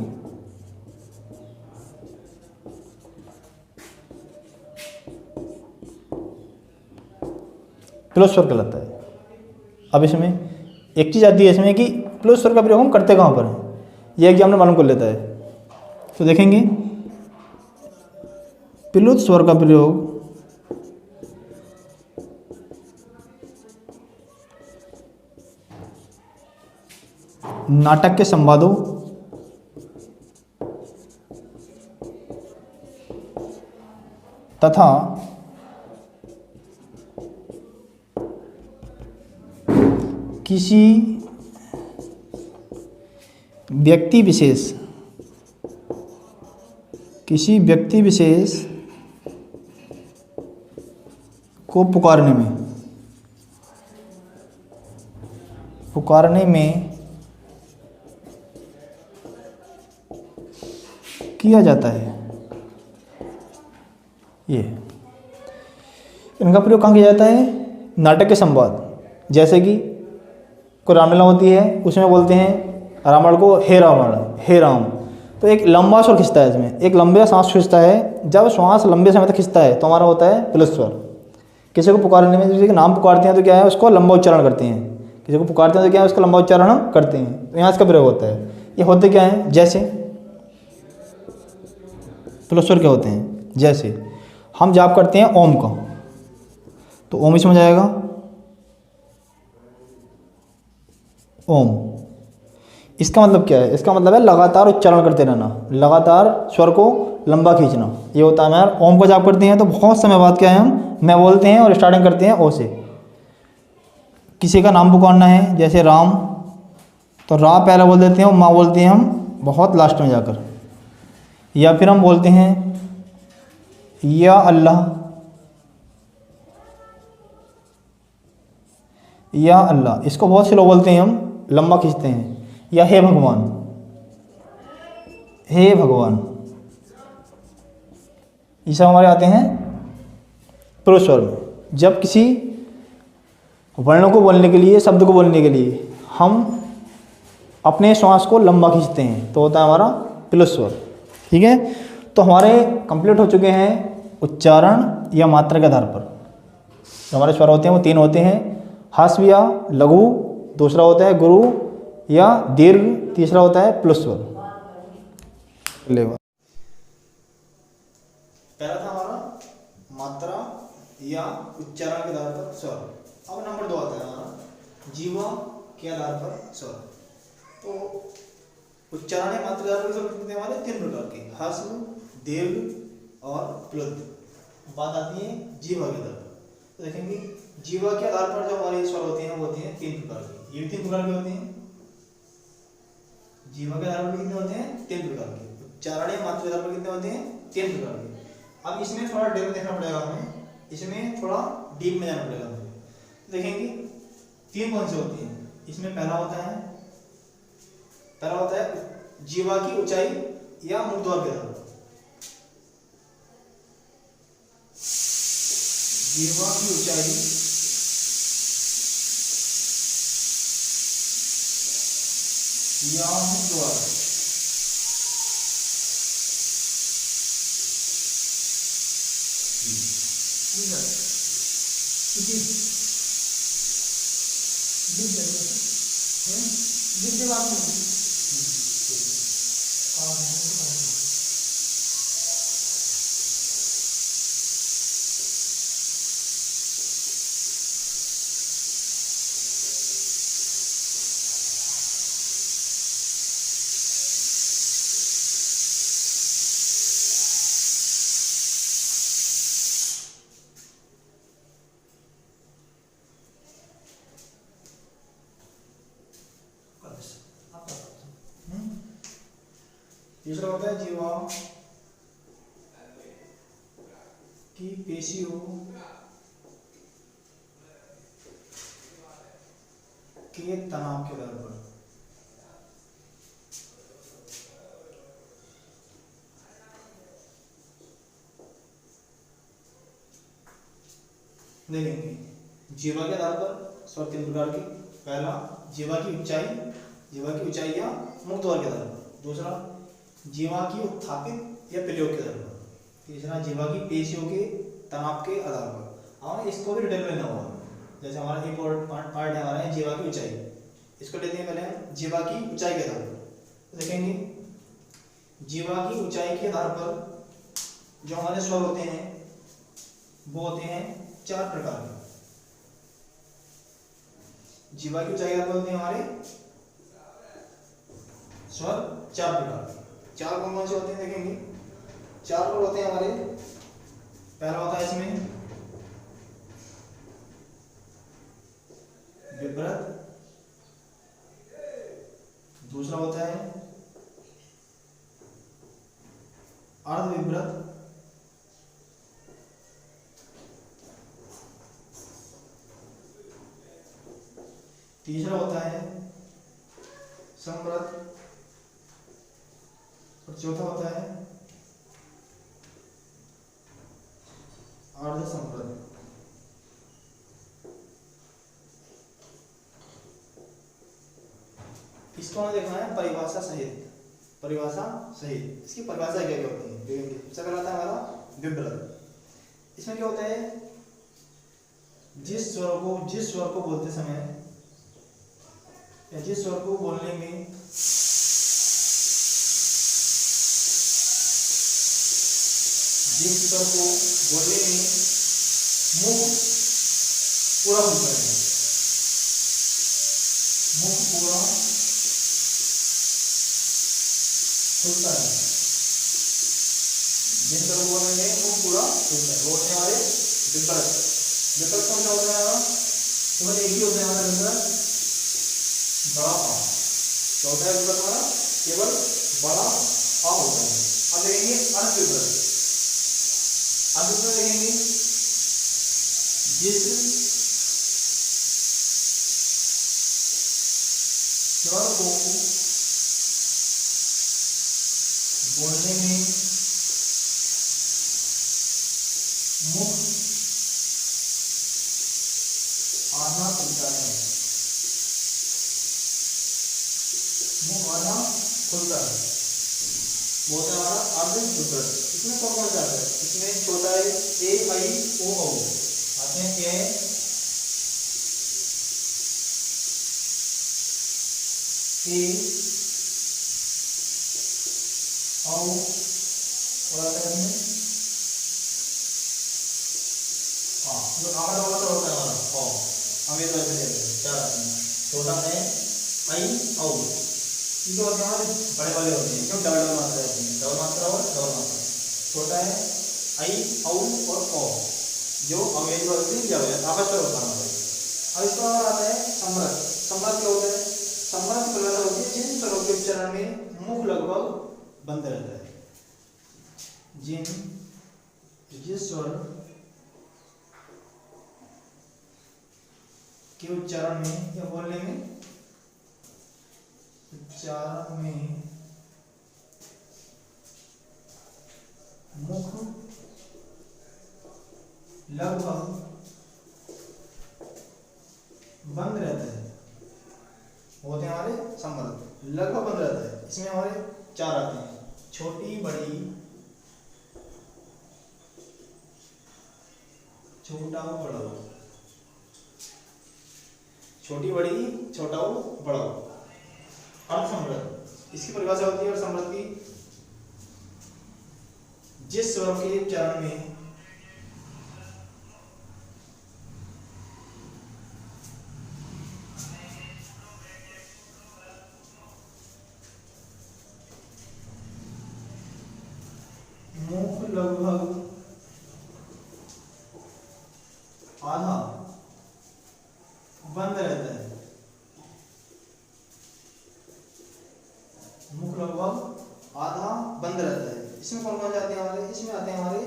प्लुत स्वर कहलाता है। अब इसमें एक चीज़ आती है इसमें कि प्लुत स्वर का प्रयोग हम करते कहाँ पर हैं, यह एग्जाम में मालूम कर लेता है। तो देखेंगे प्लुत स्वर का प्रयोग नाटक के संवादों, तथा किसी व्यक्ति विशेष को पुकारने में किया जाता है। ये इनका प्रयोग कहाँ किया जाता है, नाटक के संवाद। जैसे कि कोई रामलीला होती है, उसमें बोलते हैं रावण को, हे रावण, हे राम, तो एक लंबा स्वर खिंचता है, इसमें एक लंबे सांस खिंचता है। जब श्वास लंबे समय तक खिंचता है तो हमारा होता है प्लुत स्वर। किसी को पुकारने में, जैसे कि नाम पुकारते हैं तो क्या है, उसको लंबा उच्चारण करते हैं। किसी को पुकारते हैं तो क्या है, उसका लंबा उच्चारण करते हैं। तो यहाँ इसका प्रयोग होता है। ये होते क्या हैं, जैसे प्लुत स्वर क्या होते हैं, जैसे हम जाप करते हैं ओम का, तो ओम इसमें जाएगा ओम। इसका मतलब क्या है, इसका मतलब है लगातार उच्चारण करते रहना, लगातार स्वर को लंबा खींचना। ये होता है हमारा ओम का जाप करते हैं तो बहुत समय बाद क्या है, हम मैं बोलते हैं और स्टार्टिंग करते हैं ओ से। किसी का नाम पुकारना है, जैसे राम, तो रा पहले बोल देते हैं और माँ बोलते हैं हम बहुत लास्ट में जाकर। या फिर हम बोलते हैं या अल्लाह, या अल्लाह, इसको बहुत से लोग बोलते हैं, हम लंबा खींचते हैं। या हे भगवान, हे भगवान, ये सब हमारे आते हैं प्लुत स्वर में। जब किसी वर्णों को बोलने के लिए, शब्द को बोलने के लिए हम अपने श्वास को लंबा खींचते हैं तो होता है हमारा प्लुत स्वर। ठीक है, तो हमारे कंप्लीट हो चुके हैं उच्चारण या मात्रा के आधार पर। जो हमारे स्वर होते हैं वो 3 होते हैं, ह्रस्व या लघु, दूसरा होता है गुरु या दीर्घ, तीसरा होता है प्लुस्व। पहला था हमारा मात्रा या उच्चारण के आधार पर स्वर। अब नंबर 2 आता है हमारा जीवा के आधार पर स्वर। तो उच्चारण या मात्रा के आधार पर स्वर कितने हमारे 3 प्रकार के, ह्रस्व, दीर्घ और प्लुत। बात आती है जीवा के आधार पर। तो देखेंगे जीवा के आधार पर जो हमारे स्वर होते हैं वो होते हैं 3 प्रकार के। ये 3 प्रकार के होते हैं। जीवा के आधार पर कितने होते हैं 3 प्रकार के। उच्चारण या मात्रा के आधार पर कितने होते हैं 3 प्रकार के। अब इसमें थोड़ा डीप में देखना पड़ेगा हमें, इसमें थोड़ा डीप में जाना पड़ेगा हमें। तो देखेंगे 3 कौन से होते हैं। इसमें पहला होता है जीवा की ऊंचाई या मुखद्वार के आधार पर। जीवा की ऊंचाई या मुखद्वार। तीसरा होता है जीवा की पेशियों के तनाव के आधार पर। देखेंगे जीवा के आधार पर स्वर 3 प्रकार के। पहला जीवा की ऊंचाई या मुखद्वार के आधार पर। दूसरा जीवा की उत्थापित या प्रयोग के आधार पर। तीसरा जीवा की पेशियों के तनाव के आधार पर। हमें इसको भी डिटेल में लेना होगा। जैसे हमारा एक और पार्ट है हमारा जीवा की ऊंचाई, इसको लेते हैं पहले जीवा की ऊंचाई के आधार पर। तो देखेंगे जीवा की ऊंचाई के आधार पर जो हमारे स्वर होते हैं वो होते हैं 4 प्रकार के। जीवा की ऊंचाई के आधार पर होते हैं हमारे स्वर 4 प्रकार के। 4 कौन से होते हैं देखेंगे। 4 स्वर होते हैं हमारे। पहला होता है इसमें विपरीत, दूसरा होता है अर्ध विपरीत, तीसरा होता है समृद्ध और चौथा होता है अर्ध समृद्ध। इसको हमें देखना है परिभाषा सहित। इसकी परिभाषा क्या क्या होती है देखेंगे। सबसे पहला आता है हमारा विपरीत। इसमें क्या होता है जिस स्वर को बोलते समय या जिस स्वर को बोलने में मुख पूरा खुलता है। मुख पूरा खुलता है। जिन स्वर को बोलने में मुख पूरा खुलता है वो होते हैं हमारे विपरीत। विपरीत कौन सा होता है हमारा, केवल एक ही होता है हमारा विपरीत, बड़ा आ। क्या होता है विपरीत हमारा, केवल बड़ा आ होता है। अब देखेंगे अर्ध विपरीत। अब इसमें देखेंगे जिस स्वर को बोलने में मुख आधा खुलता है, मुख आधा खुलता है। वो होता है हमारा अर्ध विभ्रत। इसमें कौन कौन सा आता है? इसमें छोटा है ए आई ओ औ आते हैं ए औ और आता है जो आखिर वाला तो होता है हमारा ओ हमें तो ऐसे चलते हैं क्या आते हैं छोटा है आई औ ये तो होते हैं हमारे बड़े वाले होते हैं क्यों डबल डबल मात्रा होती है डबल मात्रा और डबल मात्रा छोटा है आई औ और ओ जो अंग्रेजी वर्ग से लिया हुआ है आपस में होता है हमारे। अब इसका और आता है समृद्ध। समृद्ध क्या होता है? समृद्ध परिभाषा होती है जिन स्वरों के उच्चारण में मुख लगभग बंद रहता है। जिस स्वर के उच्चारण में या बोलने में मुख लगभग बंद रहता है होते हैं हमारे समृद्ध। लगभग बंद रहता है इसमें हमारे चार आते हैं छोटी बड़ी छोटा बड़ा। छोटी बड़ी छोटा बड़ा अर्ध समृद्ध। इसकी परिभाषा होती है अर्ध समृद्ध की जिस स्वर के उच्चारण में मुख लगभग आधा बंद रहता है। मुख लगभग आधा बंद रहता है। इसमें कौन कौन जाते हैं हमारे? इसमें आते हैं हमारे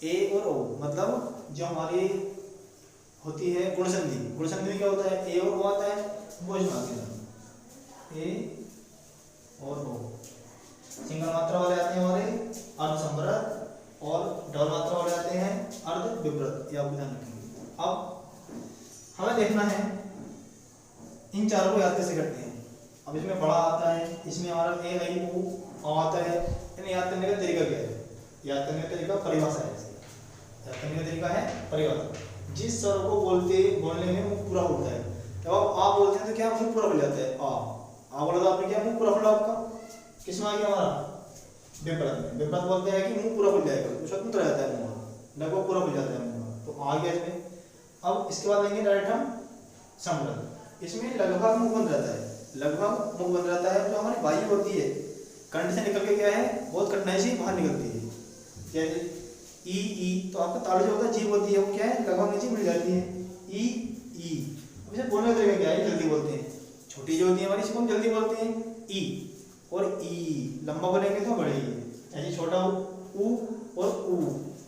ए और ओ मतलब जो हमारी होती है गुण संधि। गुण संधि में क्या होता है? ए और ओ आता है वो इसमें आते हैं ए और ओ। सिंगल मात्रा वाले आते हैं हमारे अर्ध समृद्ध और डबल मात्रा वाले आते हैं अर्ध विभ्रत। ये आप ध्यान रखेंगे। अब हमें देखना है इन चारों को याद कैसे करते हैं। अब इसमें बड़ा आता है इसमें हमारा ए आई ओ आता है। इन्हें याद करने का तरीका क्या है? याद करने का तरीका परिभाषा है। याद करने का तरीका है परिभाषा। जिस स्वर को बोलने में मुख पूरा होता है। जब आप बोलते हैं तो क्या मुख पूरा खुल जाता है आ बोला तो आपने क्या मुख पूरा खुला आपका किस में आ गया हमारा विभ्रत में। विभ्रत बोलते हैं कि मुंह पूरा खुल जाएगा तो स्वतंत्र रहता है मुंह लगभग पूरा खुल जाता है मुंह तो आ गया इसमें। अब इसके बाद लेंगे डायरेक्ट हम समृद्ध। इसमें लगभग मुंह बंद रहता है। लगभग मुंह बंद रहता है जो हमारी वायु होती है कंठ से निकल के क्या है बहुत कठिनाई से बाहर निकलती है। जैसे ई तो आपका तालु जो होता है जीभ होती है वो क्या है लगभग नीचे मिल जाती है ई। अब इसे बोलने का तरीका क्या है? जल्दी बोलते हैं। छोटी जो होती है हमारी इसको हम जल्दी बोलते हैं ई और ई। लंबा बोलेंगे तो बड़े ही ऐसे छोटा ऊ और ऊ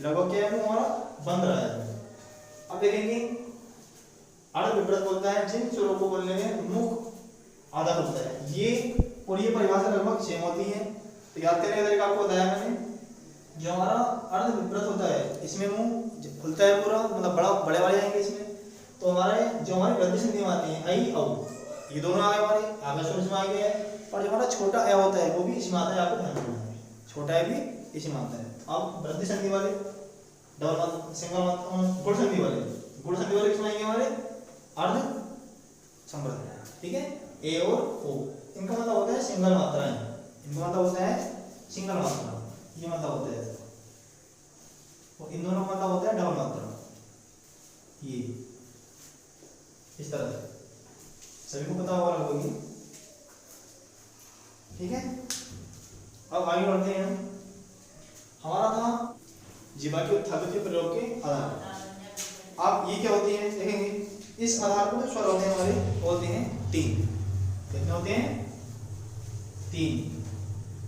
लगभग क्या है वो हमारा बंद रहा है। अब देखेंगे अर्ध विभ्रत बोलता है जिन स्वरों को बोलने में मुख आधा खुलता है। ये और ये परिभाषा लगभग सेम होती है। तो याद करने का तरीका आपको बताया मैंने। जो हमारा अर्ध विभ्रत होता है इसमें मुंह खुलता है पूरा मतलब बड़े वाले आएंगे इसमें। तो हमारे जो हमारी वृद्धि संधि में आती है आई औ ये दोनों आ गए हमारे आगे स्वर इसमें आ गए हैं। और जो हमारा छोटा ए होता है वो भी इसमें आता है। आपको ध्यान रखना है छोटा ए भी इसमें आता है। अब वृद्धि संधि वाले डबल सिंगल गुण संधि वाले किसमें आएंगे हमारे अर्ध समृद्ध। ठीक है ए और ओ इनका मतलब होता है सिंगल मात्राएं। इनका मतलब होता है सिंगल मात्रा ये मतलब होता है और इन दोनों का मतलब होता है डबल मात्रा ये इस तरह से सभी को पता होगा लगभग। ठीक है अब आगे बढ़ते हैं। हमारा था जीवा के उत्थापित के प्रयोग के आधार। आप ये क्या होती है देखेंगे। इस आधार को जो स्वर होते हैं हमारे बोलते हैं तीन। कितने होते हैं? तीन।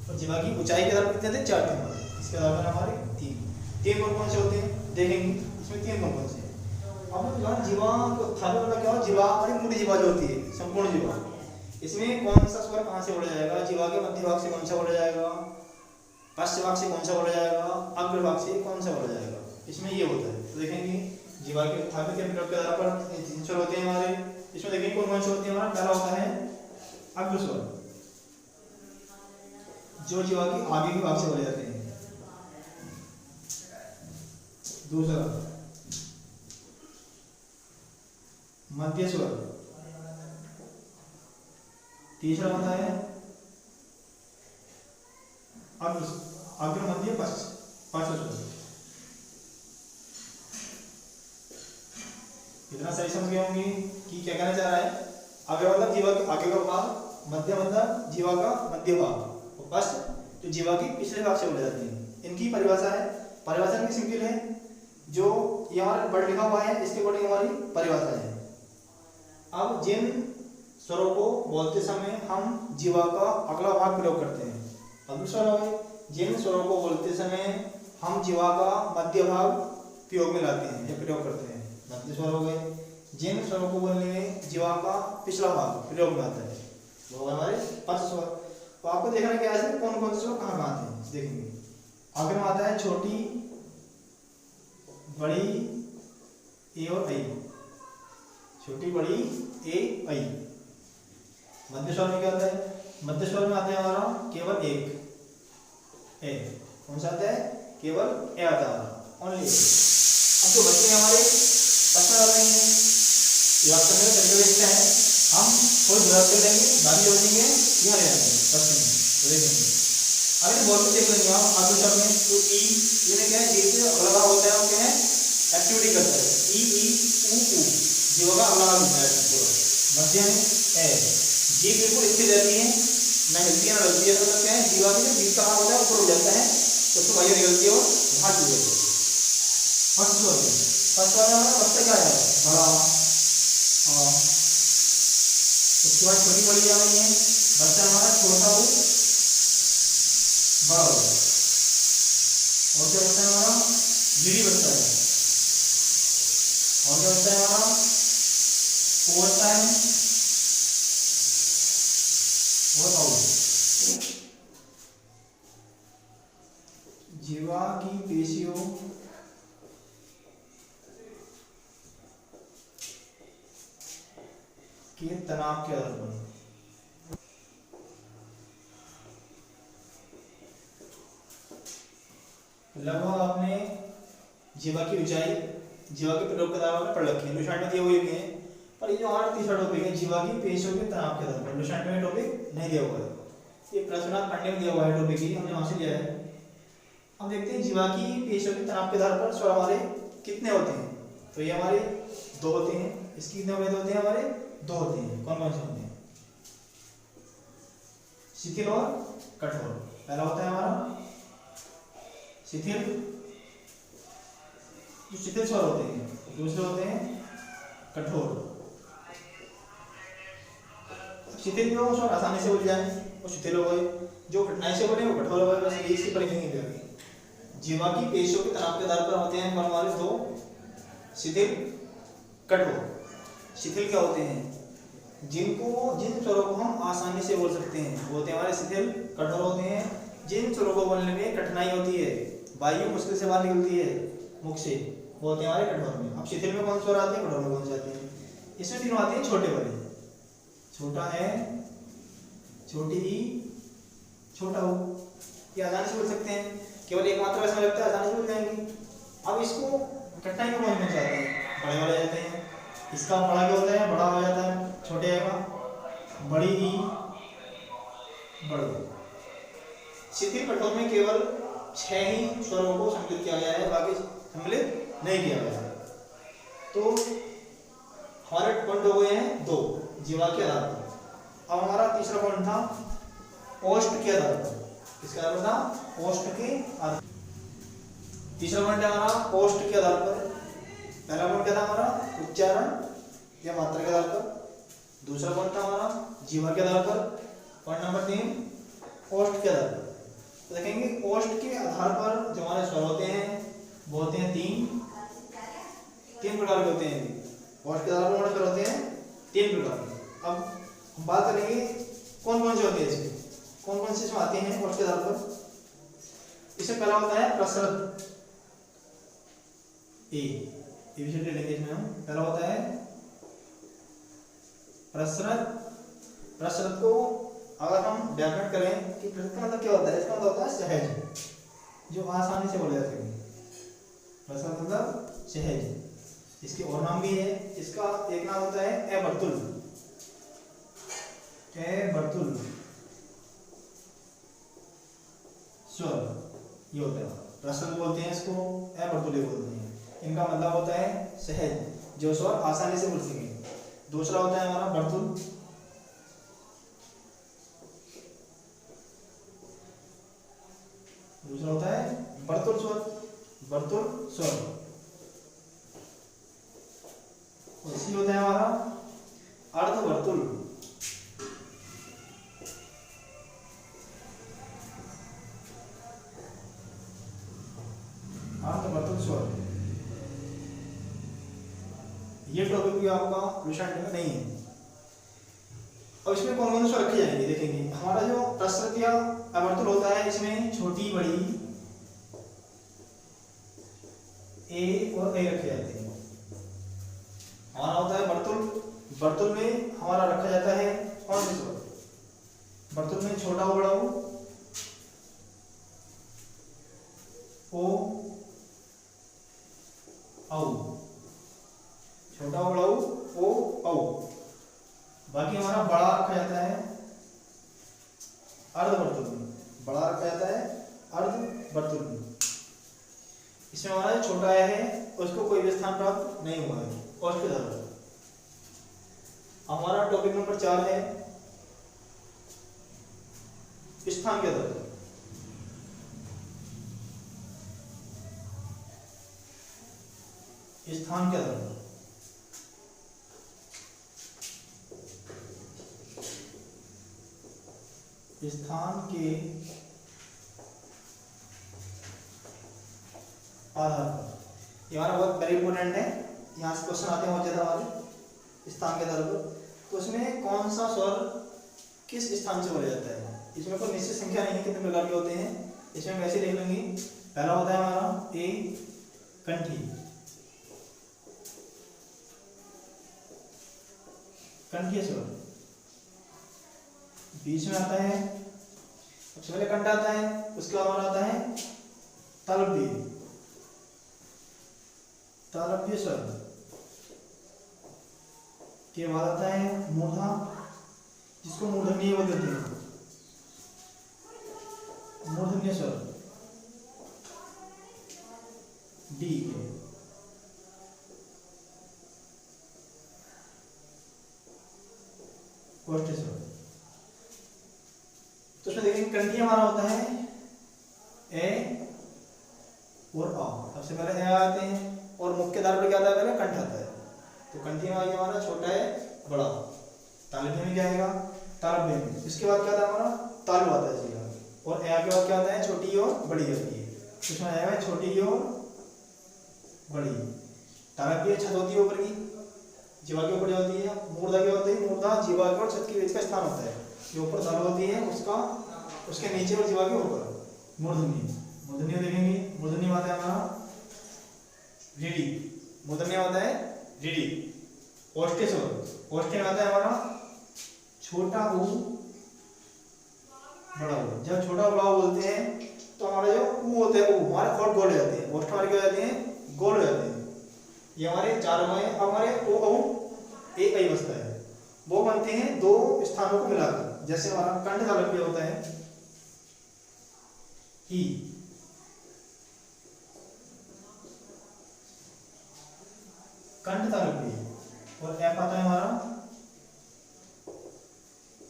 और जीवा की ऊंचाई के आधार पर कितने होते हैं? चार थे हमारे। इसके आधार पर हमारे तीन कौन कौन से होते हैं देखेंगे। इसमें तीन कौन कौन से। अब जीवा को उत्थापित मतलब क्या हो? जीवा हमारी मूल जीवा जो होती है संपूर्ण जीवा इसमें कौन सा स्वर कहाँ से बोला जाएगा? जीवा के मध्य भाग से कौन सा बोला जाएगा? पश्च भाग से कौन सा बोला जाएगा? अग्र भाग से कौन सा बोला जाएगा? इसमें ये होता है। तो देखेंगे जीवा के उत्थापित के प्रयोग के आधार पर तीन स्वर होते हैं हमारे। इसमें देखेंगे कौन कौन से होते हैं हमारा। पहला होता है अग्र स्वर जो जीवा की आगे के भाग से बोले जाते हैं। दूसरा मध्य स्वर। तीसरा होता है अग्र मध्य पार्श्व स्वर। इतना सही समझ गए होंगे कि क्या कहना चाह रहा है। अग्र मतलब जीवा के आगे का भाग, मध्य मतलब जीवा का मध्य भाग, और पश्च जो जीवा के पिछले भाग से बोले जाते हैं। इनकी परिभाषा है, परिभाषा इनकी सिंपल है, जो ये हमारा वर्ड लिखा हुआ है इसके अकॉर्डिंग हमारी परिभाषा है। अब जिन स्वरों को बोलते समय हम जीवा का अगला भाग प्रयोग करते हैं, अगले स्वर हो गए। जिन स्वरों को बोलते समय हम जीवा का मध्य भाग प्रयोग में लाते हैं या प्रयोग करते हैं, मध्य स्वर हो गए। जिन स्वरों को बोलने में जीवा का पिछला भाग प्रयोग में आता है वो हमारे पार्श्व स्वर। तो आपको देखना क्या है कौन कौन से स्वर कहाँ कहाँ आते हैं देखेंगे। अग्र में आता है छोटी, बड़ी, ए और आई। छोटी, बड़ी, ए, आई। मध्य स्वर में क्या आता है? मध्य स्वर में आता है हमारा केवल एक ए। कौन सा आता है? केवल ए आता है, ओनली। अब जो बच्चे हमारे पसंद आ रहे हैं याद करने का तरीका देखते हैं। हम थोड़ी याद कर लेंगे, बाकी जो बचेंगे यहाँ ले जाएंगे पसंद तो देखेंगे। अगर बोल के देख लेंगे हम आगे शब्द में तो ई, ये क्या है? जैसे अगला होता है वो क्या है? एक्टिविटी करता है। ई ई ऊ ऊ जीवा का अगला भाग होता है पूरा। मध्य में ए, जी बिल्कुल स्थिर रहती है, ना हिलती है ना डुलती है। मतलब क्या है? जीवा के जो बीच का भाग होता है ऊपर हो जाता है, उसको बाहर निकलती है और भाग जाती है। फर्स्ट स्वर में फर्स्ट क्या है? बड़ा। हाँ, उसके बाद छोटी बड़ी आ गई है। बच्चा हमारा छोटा हो बड़ा हो। और क्या बच्चा है हमारा? गिरी बच्चा है। और क्या बच्चा है हमारा? ओ बच्चा है और आओ। जीवा की पेशियों के तनाव के आधार पर लगभग आपने जीवा की ऊंचाई, जीवा के प्रयोग के आधार पर पढ़ रखी है। लुशांट में दिए हुए भी हैं, पर ये जो हमारा तीसरा टॉपिक है जीवा की पेशियों के तनाव के आधार पर, लुशांट में टॉपिक नहीं दिया हुआ है। ये प्रश्नार्थ पांडे में दिया हुआ है टॉपिक, ही हमने वहां से लिया है। अब देखते हैं जीवा की पेशियों के तनाव के आधार पर स्वर हमारे कितने होते हैं। तो ये हमारे दो होते हैं। इसकी कितने भेद होते हैं? हमारे दो होते हैं। कौन कौन से होते हैं? शिथिल और कठोर। पहला होता है हमारा शिथिल, जो शिथिल स्वर होते हैं। दूसरे होते हैं कठोर। शिथिल जो स्वर आसानी से बोल जाए वो शिथिल हो गए, जो कठिनाई से बोले वो कठोर हो गए। बस यही इसकी परिभाषा है। जीवा की पेशियों के तनाव के आधार पर होते हैं हमारे दो, शिथिल, कठोर। शिथिल क्या होते हैं? जिन स्वरों को हम आसानी से बोल सकते हैं वो होते हैं हमारे शिथिल। कठोर होते हैं जिन स्वरों को बोलने में कठिनाई होती है, वायु मुश्किल से बाहर निकलती है मुख से, वो होते हैं हमारे कठोर में। अब शिथिल में कौन स्वर आते हैं? कठोर में कौन से आते हैं? इसमें तीनों आते हैं छोटे वाले। छोटा है, छोटी ही, छोटा हो। ये आसानी से बोल सकते हैं, केवल एक मात्रा इसमें लगता है, आसानी से बोल जाएंगे। अब इसको कठिनाई में कौन कौन से आते हैं? बड़े वाले जाते हैं। इसका बड़ा क्या होता है? बड़ा हो जाता है। छोटे आएगा बड़ी ही, बड़ी। शिथिल कठोर में केवल 6 ही स्वरों को सम्मिलित किया गया है, बाकी सम्मिलित नहीं किया गया है। तो हमारे पॉइंट हो गए हैं 2 जीवा के आधार पर। अब हमारा तीसरा पॉइंट था ओष्ठ के आधार पर। किसके आधार पर था? ओष्ठ के आधार। तीसरा पॉइंट है हमारा ओष्ठ के आधार पर। पहला पॉइंट क्या था हमारा? उच्चारण या मात्रा के आधार पर। दूसरा पॉइंट था हमारा जीवा के आधार पर। पॉइंट नंबर 3 ओष्ठ के आधार पर। तो देखेंगे ओष्ठ के आधार पर जो हमारे स्वर होते हैं वो होते हैं 3 प्रकार के होते हैं। ओष्ठ के आधार पर हमारे स्वर होते हैं 3 प्रकार के। अब हम बात करेंगे कौन कौन से होते हैं इसमें, कौन कौन से इसमें आते हैं ओष्ठ के आधार पर। इससे पहला होता है प्रसरत। एबीसीडी लैंग्वेज में हम पहला होता है प्रसरत। प्रसरत को अगर हम डेफिनेट करें कि प्रसन्न का मतलब क्या होता है, इसका मतलब होता है सहज, जो आसानी से बोले जा सके। प्रसन्न मतलब सहज। इसके और नाम भी है, इसका एक नाम होता है अबर्तुल। अबर्तुल स्वर ये होता है, प्रसन्न बोलते हैं इसको, अबर्तुल बोलते हैं। इनका मतलब होता है सहज, जो स्वर आसानी से बोल सके। दूसरा होता है हमारा बर्तुल। दूसरा होता है बर्तुल स्वर, बर्तुल स्वर। इसी होता है हमारा अर्धवर्तुल। अर्धवर्तुल स्वर, ये टॉपिक भी आपका विषय में नहीं है। अब इसमें कौन कौन से स्वर रखे जाएंगे देखेंगे। हमारा जो प्रसृत या अवर्तुल होता है, इसमें छोटी बड़ी ए और ए रखे जाते हैं। हमारा होता है बर्तुल। बर्तुल में हमारा रखा जाता है कौन से स्वर, बर्तुल में छोटा हो बड़ा हो, ओ औ, छोटा हो बड़ा हो, ओ औ। बाकी हमारा बड़ा रखा जाता है अर्धवर्तुल में, बड़ा रखा जाता है अर्धवर्तुल में। इसमें हमारा जो छोटा है उसको कोई भी स्थान प्राप्त नहीं हुआ है, और उसके धर्म। हमारा टॉपिक नंबर 4 है स्थान के धर्म। स्थान के धर्म, स्थान के आधार पर। ये हमारा बहुत वेरी इंपॉर्टेंट है, यहाँ से क्वेश्चन आते हैं बहुत ज्यादा हमारे स्थान के आधार पर। तो उसमें कौन सा स्वर किस स्थान से बोला जाता है, इसमें कोई निश्चित संख्या नहीं है कितने प्रकार के होते हैं, इसमें वैसे देख लेंगे। पहला होता है हमारा ए कंठी, कंठीय स्वर। बीच में आता है, सबसे पहले कंठ आता है, उसके बाद हमारा आता है तालव्य, तालव्य स्वर। के बाद आता है मूर्धा, जिसको मूर्धन्य बोलते हैं, मूर्धन्य स्वर डी के। ओष्ठ स्वर। तो उसमें देखेंगे कंठी हमारा होता है ए और आ। सबसे पहले ए आते हैं और मुख्य द्वार पर क्या आता है, पहले कंठ आता है। तो कंठी में हमारा छोटा है बड़ा। तालव्य में क्या आएगा, तालव्य में। इसके बाद क्या आता है हमारा तालु आता है सीधा, और ए के बाद क्या आता है छोटी और बड़ी होती है। इसमें आएगा छोटी और बड़ी। तालव्य छत होती है ऊपर की, जीवा के ऊपर होती है। मूर्धा क्या होती है, मूर्धा जीवा के और छत के बीच का स्थान होता है। जो ऊपर तालु होती है उसका, उसके नीचे और जीवा के ऊपर मूर्धन्य। मूर्धन्य देखेंगे, मूर्धन्य आता है हमारा रीडी, मूर्धन्य आता है रीडी। ओष्ठ स्वर, ओष्ठ में आता है हमारा छोटा ऊ बड़ा ऊ। जब छोटा बड़ा बोलते हैं तो हमारा जो ऊ होता है, ऊ हमारे होठ गोल हो जाते हैं, ओष्ठ हमारे क्या हो जाते हैं, गोल हो जाते हैं। ये हमारे चारों में हमारे ओ औ एक ही बसता है, वो बनते हैं दो स्थानों को मिलाकर। जैसे हमारा कंठ तालव्य होता है ई, कंठ तालव्य, और एफ आता है हमारा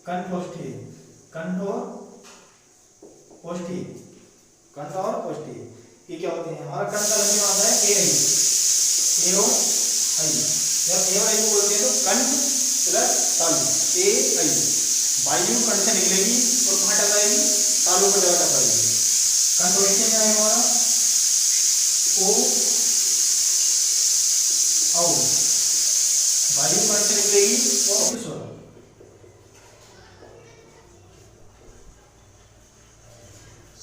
कंठोष्ठी, कंठ और ओष्ठी, कंठ और ओष्ठी। ये क्या होते हैं, हमारा कंठ तालव्य में आता है ए आई, ए ओ आई। जब ए और आई को बोलते हैं तो कंठ प्लस तालु, ए आई। वायु कंठ से निकलेगी और कहाँ टकराएगी, तालु पर जगह टकराएगी। कंठोष्ठी में आएगा हमारा ओ औ, वायु कंठ से निकलेगी और स्वर।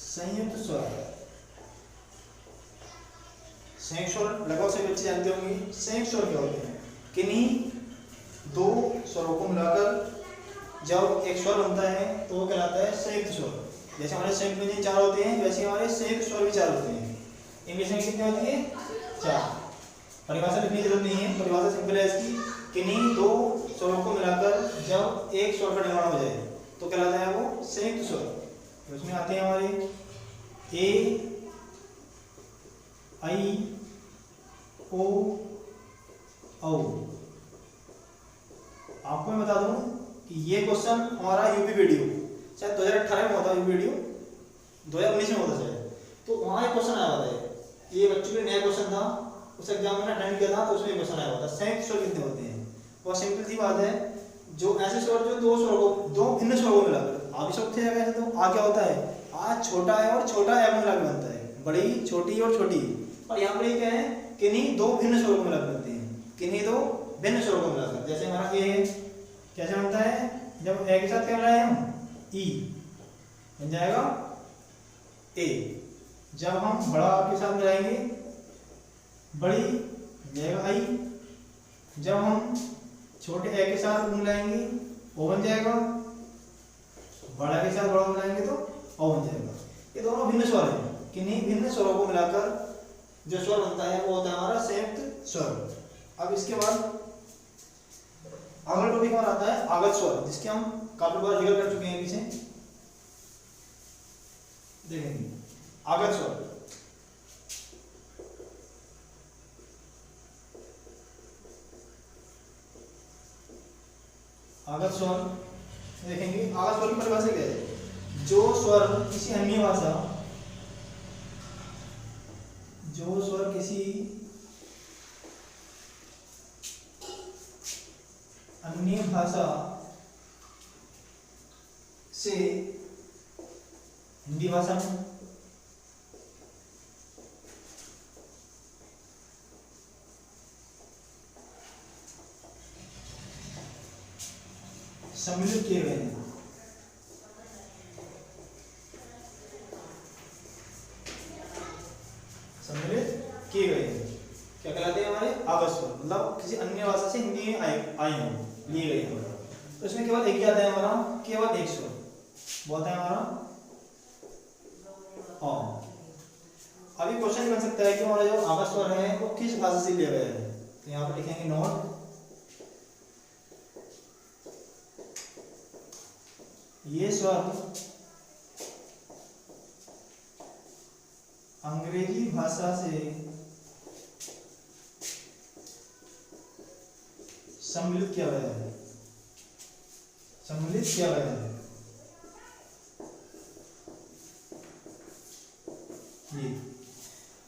संयुक्त स्वर, संयुक्त स्वर लगभग सभी बच्चे जानते होंगे। संयुक्त स्वर क्या होते हैं, किन्हीं दो स्वरों को मिलाकर जब एक स्वर बनता है तो वो कहलाता है संयुक्त स्वर। जैसे हमारे संयुक्त व्यंजन 4 होते हैं, वैसे हमारे संयुक्त स्वर भी 4 होते हैं। इंग्लिश में कितने होती है? 4। परिभाषा लिखने की जरूरत नहीं है, परिभाषा सिंपल है इसकी। किन्हीं दो स्वरों को मिलाकर जब एक स्वर का निर्माण हो जाए तो कहलाता है वो संयुक्त स्वर। तो उसमें आते हैं हमारे ए, आई, ओ, औ। आपको मैं बता दूं कि ये क्वेश्चन हमारा यूपी वीडियो शायद 2018 में होता, यूपी वीडियो 2019 में होता शायद, तो वहाँ एक क्वेश्चन आया हुआ था। ये बच्चों के लिए नया क्वेश्चन था, उस एग्जाम में अटेंड किया था तो उसमें क्वेश्चन आया हुआ था संयुक्त स्वर कितने होते हैं। और सिंपल सी बात है, जो ऐसे स्वर जो दो स्वरों को, दो भिन्न स्वरों को मिलाकर, आप सब थे ऐसे, तो आ क्या होता है, आ छोटा है और छोटा है मिलाकर बनता है, बड़ी छोटी और छोटी। और यहाँ पर ये क्या है, किन्हीं दो भिन्न स्वरों को मिलाकर बनते हैं, किन्हीं दो भिन्न स्वरों को मिलाकर। जैसे हमारा ए है, कैसे बनता है, जब ए के साथ क्या मिलाए हम, ई बन जाएगा ए। जब हम बड़ा के साथ मिलाएंगे, बड़ी बन जाएगा आई। जब हम छोटे ए के साथ मिलाएंगे ओ बन जाएगा, बड़ा के साथ बड़ा मिलाएंगे तो ओ बन जाएगा। ये दोनों भिन्न स्वर हैं, किन्हीं भिन्न स्वरों को मिलाकर जो स्वर बनता है वो होता है हमारा संयुक्त स्वर। अब इसके बाद अगला टॉपिक हमारा आता है आगत स्वर, जिसके हम काफी बार जिक्र कर चुके हैं पीछे, देखेंगे आगत स्वर। आगत स्वर देखेंगे, आगत स्वर की परिभाषा क्या है, जो स्वर किसी अन्य भाषा, जो स्वर किसी अन्य भाषा से हिंदी भाषा में सम्मिलित किए गए हैं, सम्मिलित किए गए हैं, क्या कहलाते हैं हमारे आगत स्वर। मतलब किसी अन्य भाषा से हिंदी में आए हों, लिए गए हैं। तो इसमें केवल एक ही आता है हमारा, केवल एक स्वर, वो आता है हमारा अ। अभी क्वेश्चन बन सकता है कि हमारा जो आगत स्वर है वो किस भाषा से लिया गया है, तो यहाँ पर लिखेंगे नोट, ये स्वर अंग्रेजी भाषा से सम्मिलित किया गया है, सम्मिलित किया गया है।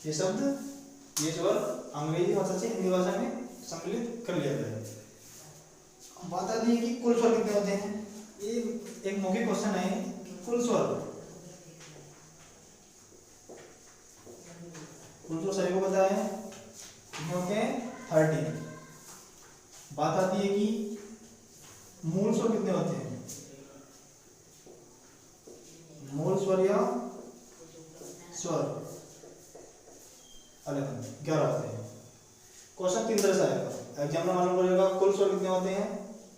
ये शब्द, ये स्वर अंग्रेजी भाषा से हिंदी भाषा में सम्मिलित कर लिया गया है। बात आती है कि कुल स्वर कितने होते हैं। ये एक मौखिक क्वेश्चन है कि कुल स्वर, कुल स्वर सभी को पता है कितने होते हैं, 30। बात आती है कि मूल स्वर कितने होते हैं, मूल स्वर या स्वर अलग 11 होते हैं। क्वेश्चन 3 तरह से आएगा, एग्जाम में मालूम पड़ेगा कुल स्वर कितने होते हैं,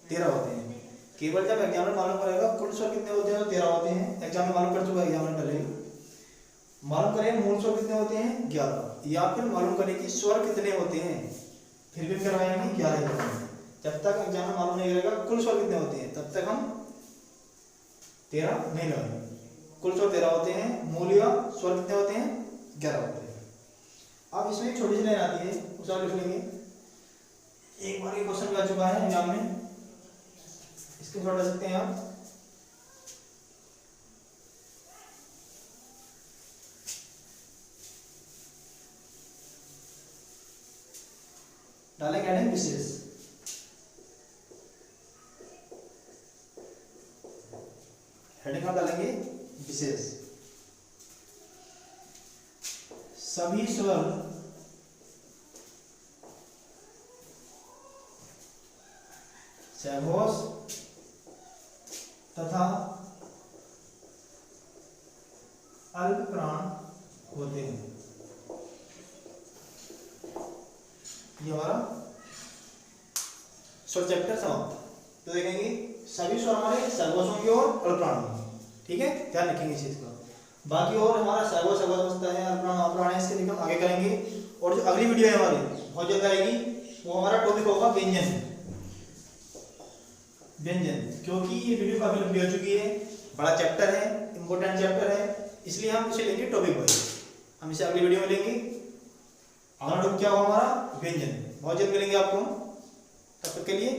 13 होते हैं। केवल जब एग्जाम में मालूम पड़ेगा कुल स्वर कितने होते हैं तो 13 होते हैं, एग्जाम में मालूम कर चुका है एग्जाम में पहले ही। मालूम करें मूल स्वर कितने होते हैं, 11, या फिर मालूम करें कि स्वर कितने होते हैं, फिर भी करवाएंगे 11 ही करवाएंगे। जब तक एग्जाम में मालूम नहीं रहेगा कुल स्वर कितने होते हैं, तब तक हम 13 नहीं लगाएंगे। कुल स्वर 13 होते हैं, मूल या स्वर कितने होते हैं, 11 होते हैं। अब इसमें एक छोटी सी लाइन आती है, उसे आप लिख लेंगे। एक बार ये क्वेश्चन आ चुका है एग्जाम में, इसके थोड़ा डाल सकते हैं आप। डालेंगे हेडिंग विशेष, हेडिंग आप डालेंगे विशेष। सभी स्वर सहघोष तथा अल्प प्राण होते हैं। ये हमारा स्वर चैप्टर समाप्त। तो देखेंगे सभी स्वर हमारे सर्वस होंगे और अल्पप्राण होंगे, ठीक है, ध्यान रखेंगे इस चीज का। बाकी और हमारा सर्वस बचता है, अल्पप्राण अप्राण है, इसके लेकर आगे करेंगे। और जो अगली वीडियो है हमारी बहुत जल्द आएगी, वो हमारा टॉपिक होगा व्यंजन। व्यंजन, क्योंकि ये वीडियो काफी लंबी हो चुकी है, बड़ा चैप्टर है, इंपॉर्टेंट चैप्टर है, इसलिए हम इसे लेंगे टॉपिक वाइज। हम इसे अगली वीडियो में लेंगे। अगला टॉपिक क्या होगा हमारा? व्यंजन। बहुत जल्द मिलेंगे आपको, तब तक के लिए